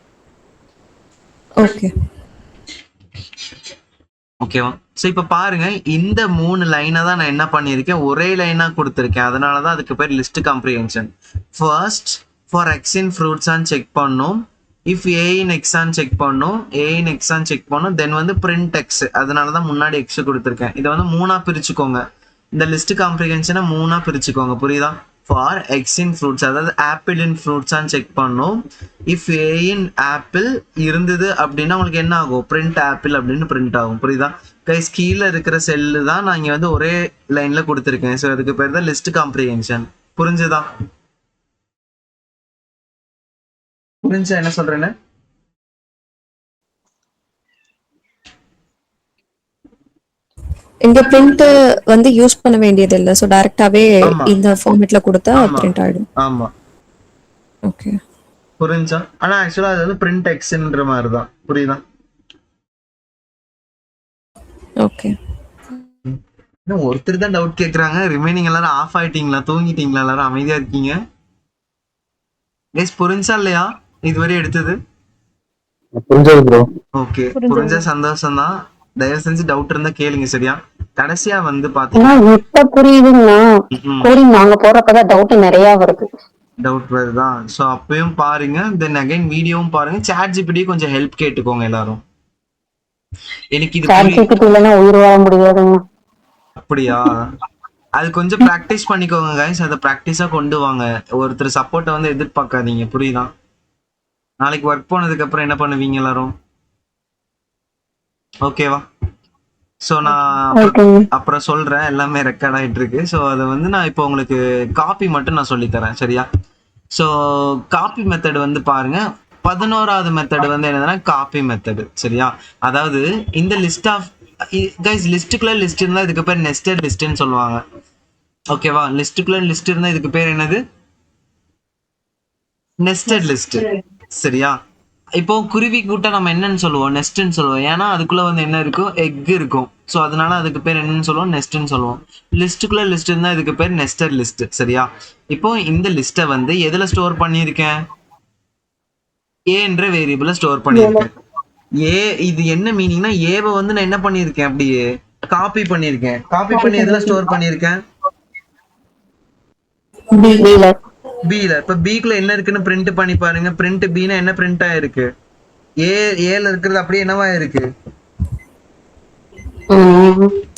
ஓகேவா? ஸோ இப்போ பாருங்க, இந்த 3 லைனை தான் நான் என்ன பண்ணியிருக்கேன், ஒரே லைனா கொடுத்துருக்கேன். அதனால தான் அதுக்கு பேர் list comprehension. First for X in ஃப்ரூட்ஸான்னு செக் பண்ணோம், இஃப் ஏ இன் எக்ஸான்னு செக் பண்ணோம், ஏ இன் எக்ஸான்னு செக் பண்ணோம், தென் வந்து பிரிண்ட் எக்ஸ். அதனால தான் முன்னாடி எக்ஸ் கொடுத்துருக்கேன். இதை வந்து 3ஆ பிரிச்சுக்கோங்க. இந்த லிஸ்ட் காம்ப்ரிஹென்ஷனை 3ஆ பிரிச்சுக்கோங்க. புரியுதா? ஃபார் எக்ஸ் இன் ஃப்ரூட்ஸ், அதாவது ஆப்பிள் இன் ஃப்ரூட்ஸான்னு செக் பண்ணோம். இஃப் ஏ இன் ஆப்பிள் இருந்தது அப்படின்னா உங்களுக்கு என்ன ஆகும், பிரிண்ட் ஆப்பிள் அப்படின்னு பிரிண்ட் ஆகும். புரியுதா கைஸ்? கீழே இருக்கிற செல்லு தான் நான் இங்கே வந்து ஒரே லைன்ல கொடுத்துருக்கேன். ஸோ அதுக்கு பேர் தான் லிஸ்ட் காம்ப்ரிஹென்ஷன். புரிஞ்சுதா? புரிஞ்சா என்ன சொல்றேன்னு? இங்க பிரிண்ட் வந்து யூஸ் பண்ண வேண்டியது இல்ல. சோ டைரக்டாவே இந்த ஃபார்மட்ல கொடுத்தா பிரிண்ட் ஆயிடும். ஆமா. ஓகே. புரிஞ்சா? ஆனா ஆக்சுவலா அது வந்து பிரிண்ட் எக்ஸ்ன்ற மாதிரி தான். புரியுதா? ஓகே. இன்னும் ஒருத்தர் தான் டவுட் கேக்குறாங்க. ரிமைனிங் எல்லாரும் ஆஃப் ஆயிட்டீங்களா, தூங்கிட்டீங்களா, எல்லாரும் அமைதியா இருக்கீங்க? கைஸ் புரிஞ்சா இல்லையா இதுவரை எடுத்தது? புரிஞ்சது ப்ரோ. ஓகே, புரிஞ்ச சந்தோஷம் தான். தயவு செஞ்சு டவுட் இருந்தா கேளுங்க, சரியா? கடைசியா வந்து பாத்தீங்கன்னா இப்ப புரியுதுன்னா கோடிங் நாங்க போறப்பதான் டவுட் நிறைய வருது. டவுட் வருதா? சோ அப்பயும் பாருங்க, தென் அகைன் வீடியோவும் பாருங்க. சாட் ஜிபிடி கொஞ்சம் ஹெல்ப் கேட்டுக்கோங்க எல்லாரும். எனக்கு இது சாட் ஜிபிடி இல்லனா உயிர் வாழ முடியாதுங்க. அப்படியா? அது கொஞ்சம் பிராக்டிஸ் பண்ணிக்கோங்க கைஸ். அதை பிராக்டிஸா கொண்டு வாங்க. ஒருத்தர் சப்போர்ட்டை வந்து எதிர்பார்க்காதீங்க. புரியுதா? நாளைக்கு ஒர்க் போனதுக்கு அப்புறம் என்ன பண்ணுவீங்க எல்லாரும்? ஓகேவா? ஸோ நான் அப்புறம் சொல்றேன், எல்லாமே ரெக்கார்ட் ஆயிட்டு இருக்கு. ஸோ அதை வந்து நான் இப்போ உங்களுக்கு காப்பி மட்டும் நான் சொல்லித்தரேன், சரியா? ஸோ காப்பி மெத்தட் வந்து பாருங்க. 11வது மெத்தட் வந்து என்னதுன்னா காப்பி மெத்தட், சரியா? அதாவது இந்த லிஸ்ட் ஆஃப் கைஸ், லிஸ்ட்டுக்குள்ள லிஸ்ட் இருந்தா இதுக்கு பேர் நெஸ்டட் லிஸ்ட்னு சொல்லுவாங்க. ஓகேவா? லிஸ்ட்டுக்குள்ள லிஸ்ட் இருந்தா இதுக்கு பேர் என்னது, நெஸ்டட் லிஸ்ட், சரியா? இப்போ குருவி கூட்ட நம்ம என்னன்னு சொல்லுவோம், நெஸ்ட்னு சொல்லுவோம். ஏன்னா அதுக்குள்ள வந்து என்ன இருக்கும், எக் இருக்கும். ஸோ அதனால அதுக்கு பேர் என்னன்னு சொல்லுவோம், நெஸ்ட்னு சொல்லுவோம். லிஸ்ட்டுக்குள்ள லிஸ்ட் இருந்தா இதுக்கு பேர் நெஸ்டட் லிஸ்ட், சரியா? இப்போ இந்த லிஸ்ட்டை வந்து எதுல ஸ்டோர் பண்ணியிருக்கேன், ஏன்ற வேரியபிள ஸ்டோர் பண்ணியிருக்கேன். ஏ இது என்ன மீனிங்னா, ஏவை வந்து நான் என்ன பண்ணியிருக்கேன், அப்படியே காப்பி பண்ணியிருக்கேன். காப்பி பண்ணி எதுல ஸ்டோர் பண்ணியிருக்கேன், பில. இப்ப பிக்குள்ள என்ன இருக்குன்னு பிரிண்ட் பண்ணி பாருங்க. பிரிண்ட் பினா என்ன பிரிண்ட் ஆயிருக்கு, ஏல இருக்கிறது அப்படியே என்னவா இருக்கு,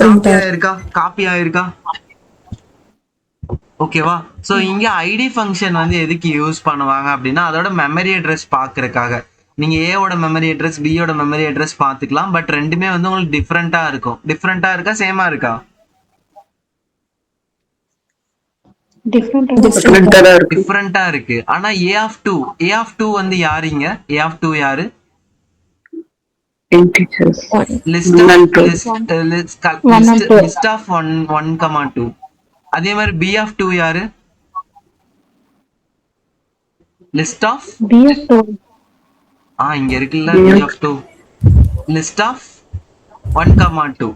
காப்பி ஆயிருக்கா, காப்பி ஆயிருக்கா. ஓகேவா? சோ இங்க ஐடி ஃபங்க்ஷன் வந்து எதுக்கு யூஸ் பண்ணுவாங்க அப்படின்னா, அதோட மெமரி அட்ரஸ் பாக்குறதுக்காக. நீங்க ஏவோட மெமரி அட்ரஸ், பியோட மெமரி அட்ரஸ் பாத்துக்கலாம். பட் ரெண்டுமே வந்து உங்களுக்கு டிஃப்ரெண்டா இருக்கும். டிஃப்ரெண்டா இருக்கா, சேமா இருக்கா? டிஃப்ரெண்டா இருக்கு. ஆனா ஏ ஆஃப் 2 வந்து யாருங்க, ஏ ஆஃப் 2 யாரு, லிஸ்ட் ஆஃப் 1, 2. அதே மாதிரி பி ஆஃப் 2 யாரு, லிஸ்ட் ஆஃப் இங்க இருக்குல்ல, b of 2 list of 1, 2.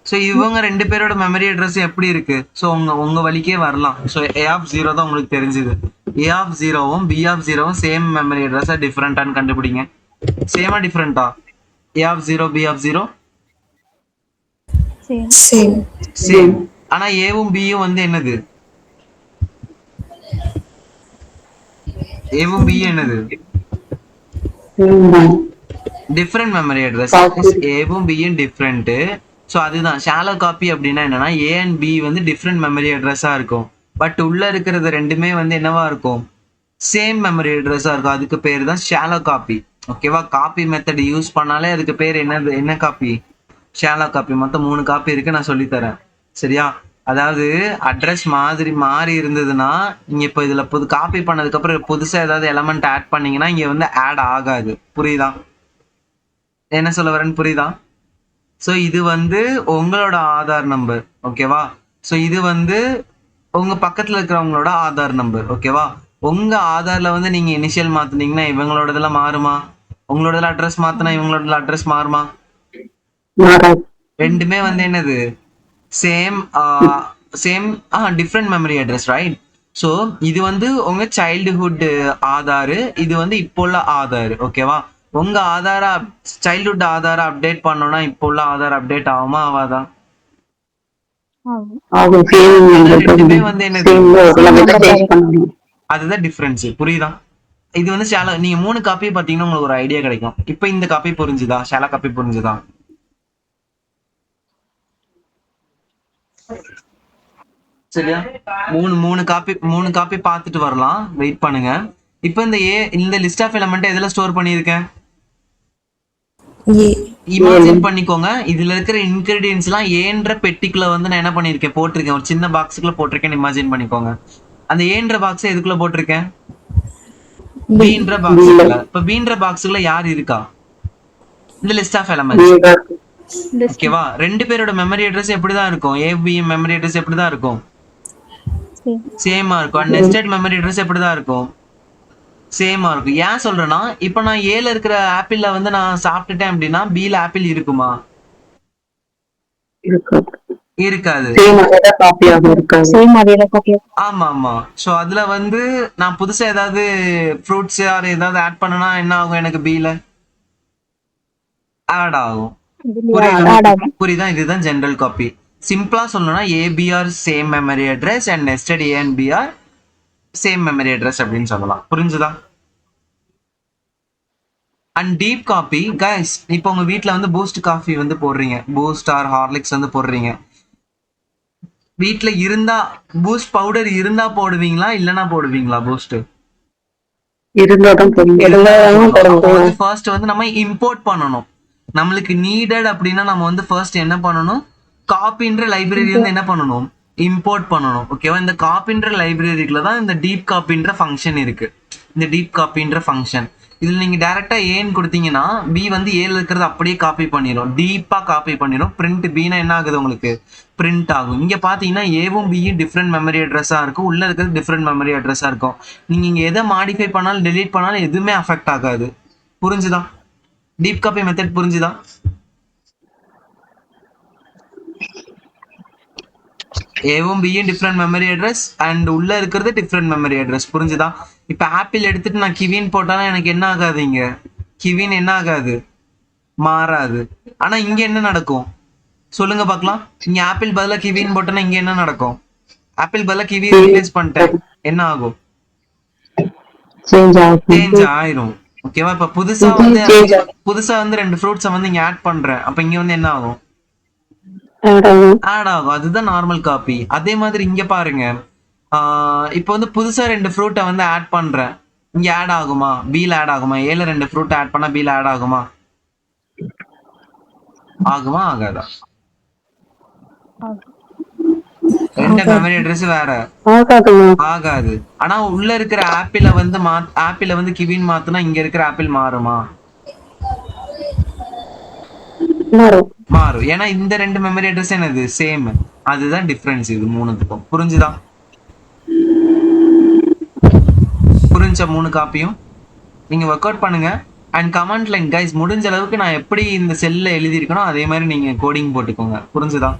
So இவங்க ரெண்டு பேரோட மெமரி அட்ரஸ் எப்படி இருக்கு, ஸோ உங்க வழிக்கே வரலாம். ஸோ ஏ ஆஃப் 0 தான் உங்களுக்கு தெரிஞ்சுது. ஏ ஆஃப் 0வும் பி ஆஃப் 0வும் சேம் மெமரி அட்ரஸா டிஃப்ரெண்டான்னு கண்டுபிடிங்க. சேமா டிஃப்ரெண்டா, A of 0 B of 0 same. ஆனா ஏவும் பியும் வந்து என்னது, ஏவும் பி என்னது? சேம் தான். Different memory address. Copy. ஏவும் பியும் டிஃப்ரெண்ட். ஸோ அதுதான் ஷாலோ காப்பி அப்படின்னா என்னன்னா ஏ அண்ட் பி வந்து டிஃப்ரெண்ட் மெமரி அட்ரஸா இருக்கும். பட் உள்ள இருக்கிறது ரெண்டுமே வந்து என்னவா இருக்கும்? சேம் மெமரி அட்ரஸா இருக்கும். அதுக்கு பேர் தான் ஷாலோ காப்பி. ஓகேவா? காப்பி மெத்தட் யூஸ் பண்ணாலே அதுக்கு பேர் என்னது? என்ன காப்பி? Shallow copy. மொத்தம் 3 காப்பி இருக்கு, நான் சொல்லி தரேன். சரியா? அதாவது அட்ரஸ் மாதிரி மாறி இருந்ததுன்னா நீங்க இப்போ இதுல புது காப்பி பண்ணதுக்கு அப்புறம் புதுசா ஏதாவது எலமெண்ட் ஆட் பண்ணீங்கன்னா இங்க வந்து ஆட் ஆகாது. புரியுதா? என்ன சொல்ல வரேன்னு புரியுதா? ஸோ இது வந்து உங்களோட ஆதார் நம்பர். ஓகேவா? ஸோ இது வந்து உங்க பக்கத்துல இருக்கிறவங்களோட ஆதார் நம்பர். ஓகேவா? உங்க ஆதார்ல வந்து நீங்க இனிஷியல் மாத்துனீங்கன்னா இவங்களோடதெல்லாம் மாறுமா? உங்களோட அட்ரஸ் மாத்தினா இவங்களோட அட்ரஸ் மாறுமா? மாறாது. ரெண்டுமே வந்து என்னது? Same same different memory address, right? So இது வந்து உங்க சைல்டுஹுட் ஆதார், இது வந்து இப்போ உள்ள ஆதார். ஓகேவா? உங்க ஆதார சைல்டுஹுட் ஆதார அப்டேட் பண்ணோம்னா இப்போ உள்ள ஆதார் அப்டேட் ஆகுமா ஆகாதா? ஆகும். சேம் ஆனா ரெண்டுமே நம்பர் வந்து என்னது? சேம் ஒரு Same நம்ம number சேஞ்ச் தான். பண்ணணும். அதுதான் டிஃபரன்ஸ். புரியுதா? இது வந்து ஷாலா நீங்க 3 காப்பி பாத்தீங்கன்னா உங்களுக்கு ஒரு ஐடியா கிடைக்கும். இப்போ இந்த காப்பி புரிஞ்சுதா? ஷாலா காப்பி புரிஞ்சுதா? சரியா? மூணு காப்பி பார்த்துட்டு வரலாம். வெயிட் பண்ணுங்க. இப்போ இந்த லிஸ்ட் ஆஃப் எலிமெண்ட் எதுல ஸ்டோர் பண்ணியிருக்கேன்? ஏ. இமேஜின் பண்ணிக்கோங்க. இதுல இருக்கிற இன்கிரீடியன்ஸ் எல்லாம் ஏன்ற பெட்டிக்குள்ள வந்து நான் என்ன பண்ணிருக்கேன்? போட்டிருக்கேன். ஒரு சின்ன பாக்ஸுக்குள்ள போட்டிருக்கேன். இமேஜின் பண்ணிக்கோங்க. அந்த ஏன்ற பாக்ஸ் எதுக்குள்ள போட்டிருக்கேன்? பி. பீன்ற பாக்ஸுக்குள்ள. இப்ப பீன்ற பாக்ஸுக்குள்ள யார் இருக்கா? இந்த லிஸ்ட் ஆஃப் எலிமெண்ட்ஸ். List. ஓகேவா? ரெண்டு பேரோட மெமரி அட்ரஸ் எப்படிதான் இருக்கும்? ஏ பி மெமரி அட்ரஸ் எப்படிதான் இருக்கும்? Same. சேமா இருக்கும். அண்ட் நெஸ்டட் மெமரி அட்ரஸ் எப்படிதான் இருக்கும்? சேமா இருக்கும். ஏன் சொல்றேன்னா இப்போ நான் ஏல இருக்கிற ஆப்பிள்ல வந்து நான் சாப்பிட்டுட்டேன் அப்படின்னா பில ஆப்பிள் இருக்குமா? இருக்காது. இருக்காது. சேம் அதே காப்பியாக இருக்காது. Same அதே தான் copy. ஆமா ஆமா. ஸோ அதுல வந்து நான் புதுசா ஏதாவது ஃப்ரூட்ஸ் ஆர் ஏதாவது ஆட் பண்ணனா என்ன ஆகும்? எனக்கு பில ஆட் ஆகும். புரியுதா? Add ஆகும். புரியுதா? இதுதான் ஜெனரல் காப்பி. சிம்பிளா சொல்லணும்னா a b are same memory address and nested a and b are same memory address அப்படின்னு சொல்லலாம். புரிஞ்சுதா? அண்ட் டீப் காப்பி கைஸ், இப்போ உங்க வீட்ல வந்து பூஸ்ட் காஃபி வந்து போடுறீங்க, பூஸ்ட் ஆர் ஹார்லிக்ஸ் வந்து போடுறீங்க. வீட்ல இருந்தா பூஸ்ட் பவுடர் இருந்தா போடுவீங்களா இல்லனா போடுவீங்களா? பூஸ்ட் இருந்தாதான் போடணும். அப்போ போடணும். வந்து ஃபர்ஸ்ட் வந்து நம்ம இம்போர்ட் பண்ணணும். நம்மளுக்கு நீடட் அப்படின்னா நம்ம வந்து ஃபர்ஸ்ட் என்ன பண்ணணும்? காப்பின்ற லைப்ரரி வந்து என்ன பண்ணணும்? இம்போர்ட் பண்ணணும். ஓகேவா? இந்த காப்பின்ற லைப்ரரிக்குள்ள தான் இந்த டீப் காப்பின்ற ஃபங்க்ஷன் இருக்கு. இந்த டீப் காப்பின்ற ஃபங்க்ஷன் இதுல நீங்க டைரக்டா ஏன்னு கொடுத்தீங்கன்னா பி வந்து ஏல இருக்கிறது அப்படியே காப்பி பண்ணிடும், டீப்பா காப்பி பண்ணிடும். பிரிண்ட் பினா என்ன ஆகுது? உங்களுக்கு பிரிண்ட் ஆகும். இங்க பாத்தீங்கன்னா ஏவும் பியும் டிஃப்ரெண்ட் மெமரி அட்ரஸா இருக்கும், உள்ள இருக்கிறது டிஃப்ரெண்ட் மெமரி அட்ரஸா இருக்கும். நீங்க இங்க எதை மாடிஃபை பண்ணாலும் டெலீட் பண்ணாலும் எதுவுமே அஃபெக்ட் ஆகாது. புரிஞ்சுதா? டீப் காப்பி மெத்தட் புரிஞ்சுதா? ஏவும் பியும் டிஃப்ரெண்ட் மெமரி அட்ரஸ் அண்ட் உள்ள இருக்கிறது டிஃப்ரெண்ட் மெமரி அட்ரஸ். புரிஞ்சுதா? இப்ப ஆப்பிள் எடுத்துட்டு நான் கிவின் போட்டாலும் எனக்கு என்ன ஆகாது? இங்க கிவின் என்ன ஆகாது? மாறாது. ஆனா இங்க என்ன நடக்கும் சொல்லுங்க பார்க்கலாம்? இங்க ஆப்பிள் பதிலா கிவின் போட்டேன்னா இங்க என்ன நடக்கும்? ஆப்பிள் பதிலா கிவி ரீப்ளேஸ் பண்ணிட்டேன், என்ன ஆகும்? சேஞ்ச் ஆகும். சேஞ்ச் ஆயிரும். ஓகேவா? இப்ப புதுசா வந்து 2 ஃப்ரூட்ஸை வந்து இங்க ஆட் பண்றேன். அப்ப இங்க வந்து என்ன ஆகும்? ஆட் ஆகும். அதுதான் நார்மல் காப்பி. அதே மாதிரி இங்க பாருங்க, இப்போ வந்து புதுசா 2 ஃப்ரூட்டை வந்து ஆட் பண்றேன். இங்க ஆட் ஆகுமா? பில ஆட் ஆகுமா? ஏல 2 ஃப்ரூட் ஆட் பண்ணா பில ஆட் ஆகுமா? ஆகுமா ஆகாதா? ரெண்டு மெமரி அட்ரஸ் வேற. ஆகாது. ஆனா உள்ள இருக்கிற ஆப்பிள வந்து கிவின் மாத்துனா இங்க இருக்கிற ஆப்பிள் மாறுமா? மாறும். ஏன்னா இந்த 2 மெமரி அட்ரஸ் என்னது? சேம். அதுதான் டிஃபரன்ஸ் இது மூணுத்துக்கும். புரிஞ்சுதா? புரிஞ்ச 3 காப்பியும் நீங்க ஒர்க் அவுட் பண்ணுங்க. அண்ட் கமெண்ட் லைன் கைஸ், முடிஞ்ச அளவுக்கு நான் எப்படி இந்த செல்ல எழுதியிருக்கணும் அதே மாதிரி நீங்க கோடிங் போட்டுக்கோங்க. புரிஞ்சுதா?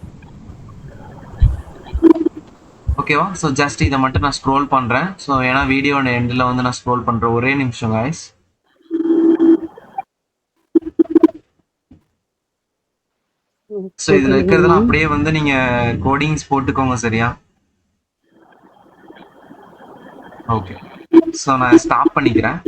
ஓகேவா? ஸோ ஜஸ்ட் இதை மட்டும் நான் ஸ்க்ரோல் பண்றேன். ஸோ ஏன்னா வீடியோட எண்டில் வந்து நான் ஸ்க்ரோல் பண்றேன். ஒரே நிமிஷம் கைஸ். ஸோ இதுல இருக்கிறதெல்லாம் அப்படியே வந்து நீங்க கோடிங்ஸ் போட்டுக்கோங்க. சரியா? ஓகே. ஸோ நான் ஸ்டாப் பண்ணிக்கிறேன்.